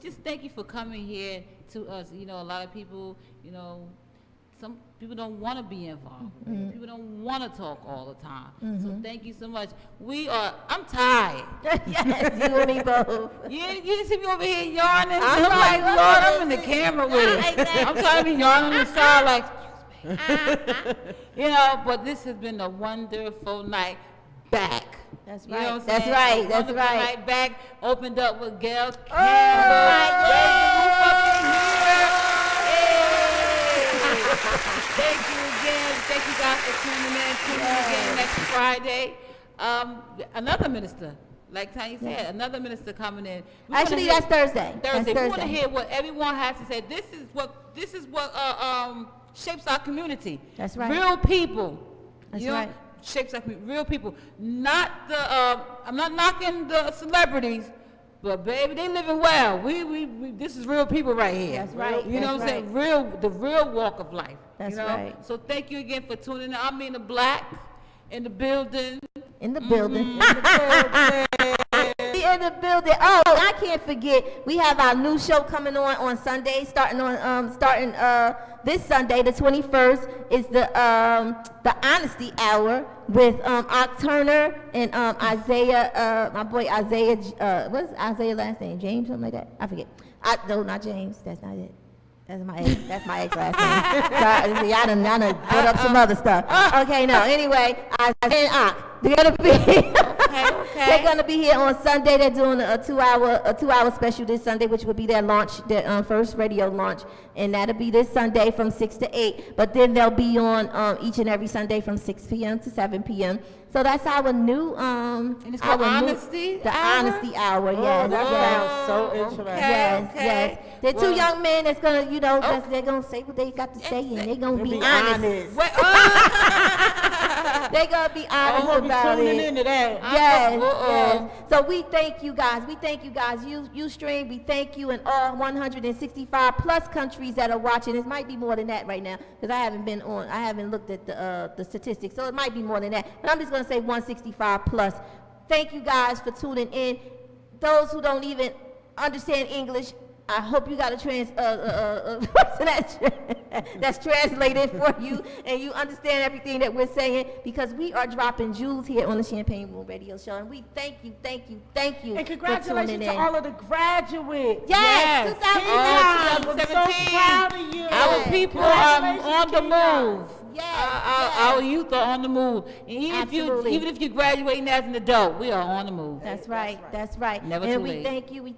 just thank you for coming here to us. A lot of people, some people don't want to be involved. People don't want to talk all the time. So thank you so much. I'm tired. Yes, you and me both. You didn't see me over here yarning? I'm I'm like, like, Lord, I'm in the camera with it. I'm trying to be yarning on the side like, but this has been a wonderful night back. That's You know right. what I'm That's saying? right. A That's wonderful right. night back, opened up with Gail Campbell. Thank you again. Thank you guys for tuning in. Tune in again next Friday. Another minister, like Tanya said, another minister coming in. We wanna Actually, hear- that's Thursday. Thursday. That's We want to hear what everyone has to say. This is what shapes our community. That's right. Real people. That's you know, right. Shapes our community. Real people. Not the. I'm not knocking the celebrities, but baby, they living well. We this is real people right here. That's right. You know That's what I'm saying? The real walk of life. That's you know? right. So thank you again for tuning in. I mean the black in the building. In the building. In the building. Oh, I can't forget. We have our new show coming on Sunday, starting this Sunday, the 21st, is the Honesty Hour with Ock Turner and Isaiah, my boy Isaiah. What's Isaiah's last name? James, something like that. I forget. No, not James. That's not it. That's my ex. That's my ex last name. Sorry, y'all done put up some other stuff. Okay, no. Anyway, Isaiah and Ock, they're gonna be. They're gonna be here on Sunday. They're doing a two hour special this Sunday, which will be their launch, their first radio launch, and that'll be this Sunday from 6 to 8. But then they'll be on each and every Sunday from 6 p.m. to 7 p.m. So that's our new And it's called Honesty Hour? Honesty Hour. Yes, that sounds so interesting. Yes. They're two young men that's gonna, they're gonna say what they got to say, and they're gonna be honest. They're gonna be honest about it. Tuning into that. Yes. So we thank you guys. Ustream, we thank you, and all 165 plus countries that are watching. It might be more than that right now because I haven't looked at the statistics, so it might be more than that. But I'm just gonna say 165 plus. Thank you guys for tuning in. Those who don't even understand English, I hope you got a person that's translated for you and you understand everything that we're saying, because we are dropping jewels here on the Champagne Room Radio Show, and we thank you. And congratulations to all of the graduates. Yes, 2017. I'm so proud of you. Our people are on the move. Yes, Our youth are on the move. And Absolutely. even if you're graduating as an adult, we are on the move. That's right. Never and too we late.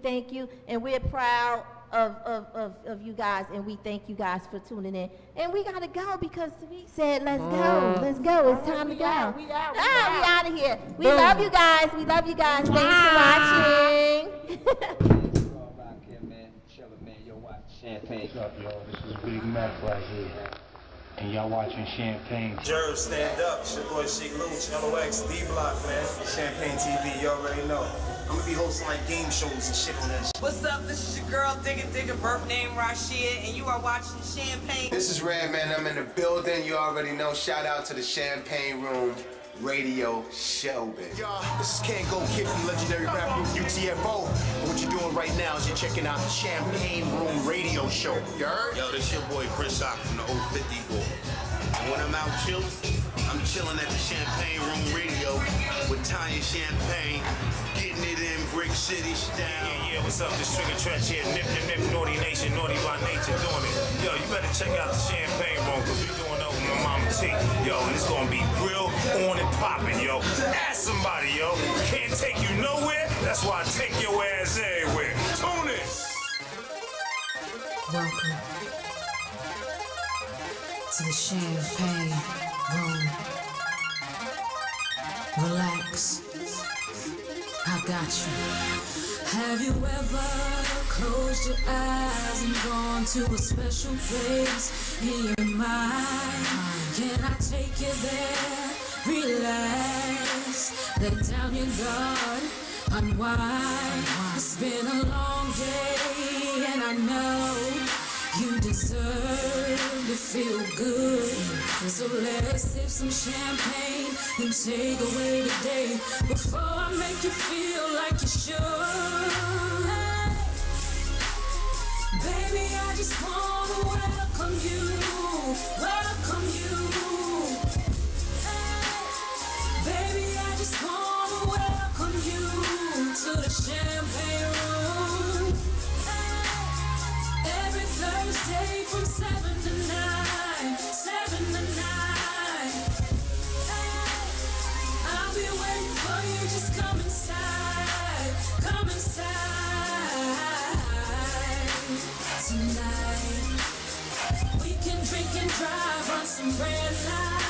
thank you, and we're proud of you guys, and we thank you guys for tuning in. And we gotta go because we said let's go. It's time to go. We out. We out of here. We love you guys. Thanks for watching. All back here, man. Chillin', man. Yo, watch Champagne. What's up, y'all? This is Big Mac right here. and y'all watching Champagne. Jerv, stand up. It's your boy Sheik Luch, LOX, D-Block, man. Champagne TV, you already know. I'm gonna be hosting like game shows and shit on that shit. What's up? This is your girl, Digga, birth name Rashid, and you are watching Champagne. This is Redman, I'm in the building, you already know. Shout out to the Champagne Room Radio Show, baby. Y'all, this is Campbell, kid from legendary rap group UTFO. And what you're doing right now is you're checking out the Champagne Room Radio Show. You heard? Yo, this your boy Chris Ock from the 050 Ball. And when I'm out chilling, I'm chilling at the Champagne Room Radio with Tanya Champagne, getting it in Brick City style. Yeah, what's up? This Trigger Trench here, nip, Naughty Nation, Naughty by Nature doing it. Yo, you better check out the Champagne Room, cause we doing it with my mama T. Yo, and it's gonna be real on and popping, yo. Ask somebody, yo. Can't take you nowhere, that's why I take your ass everywhere. Tune in. Welcome to the Champagne Room. Relax, I got you. Have you ever closed your eyes and gone to a special place in your mind? Can I take you there? Relax, let down your guard, unwind. It's been a long day and I know you deserve to feel good. So let's sip some champagne and take away the day before I make you feel like you should. Baby, I just wanna welcome you, welcome you. Baby, I just wanna welcome you to the Champagne Room. Every Thursday from 7 to 9, 7 to 9. I'll be waiting for you, just come inside, come inside. Tonight, we can drink and drive on some red light.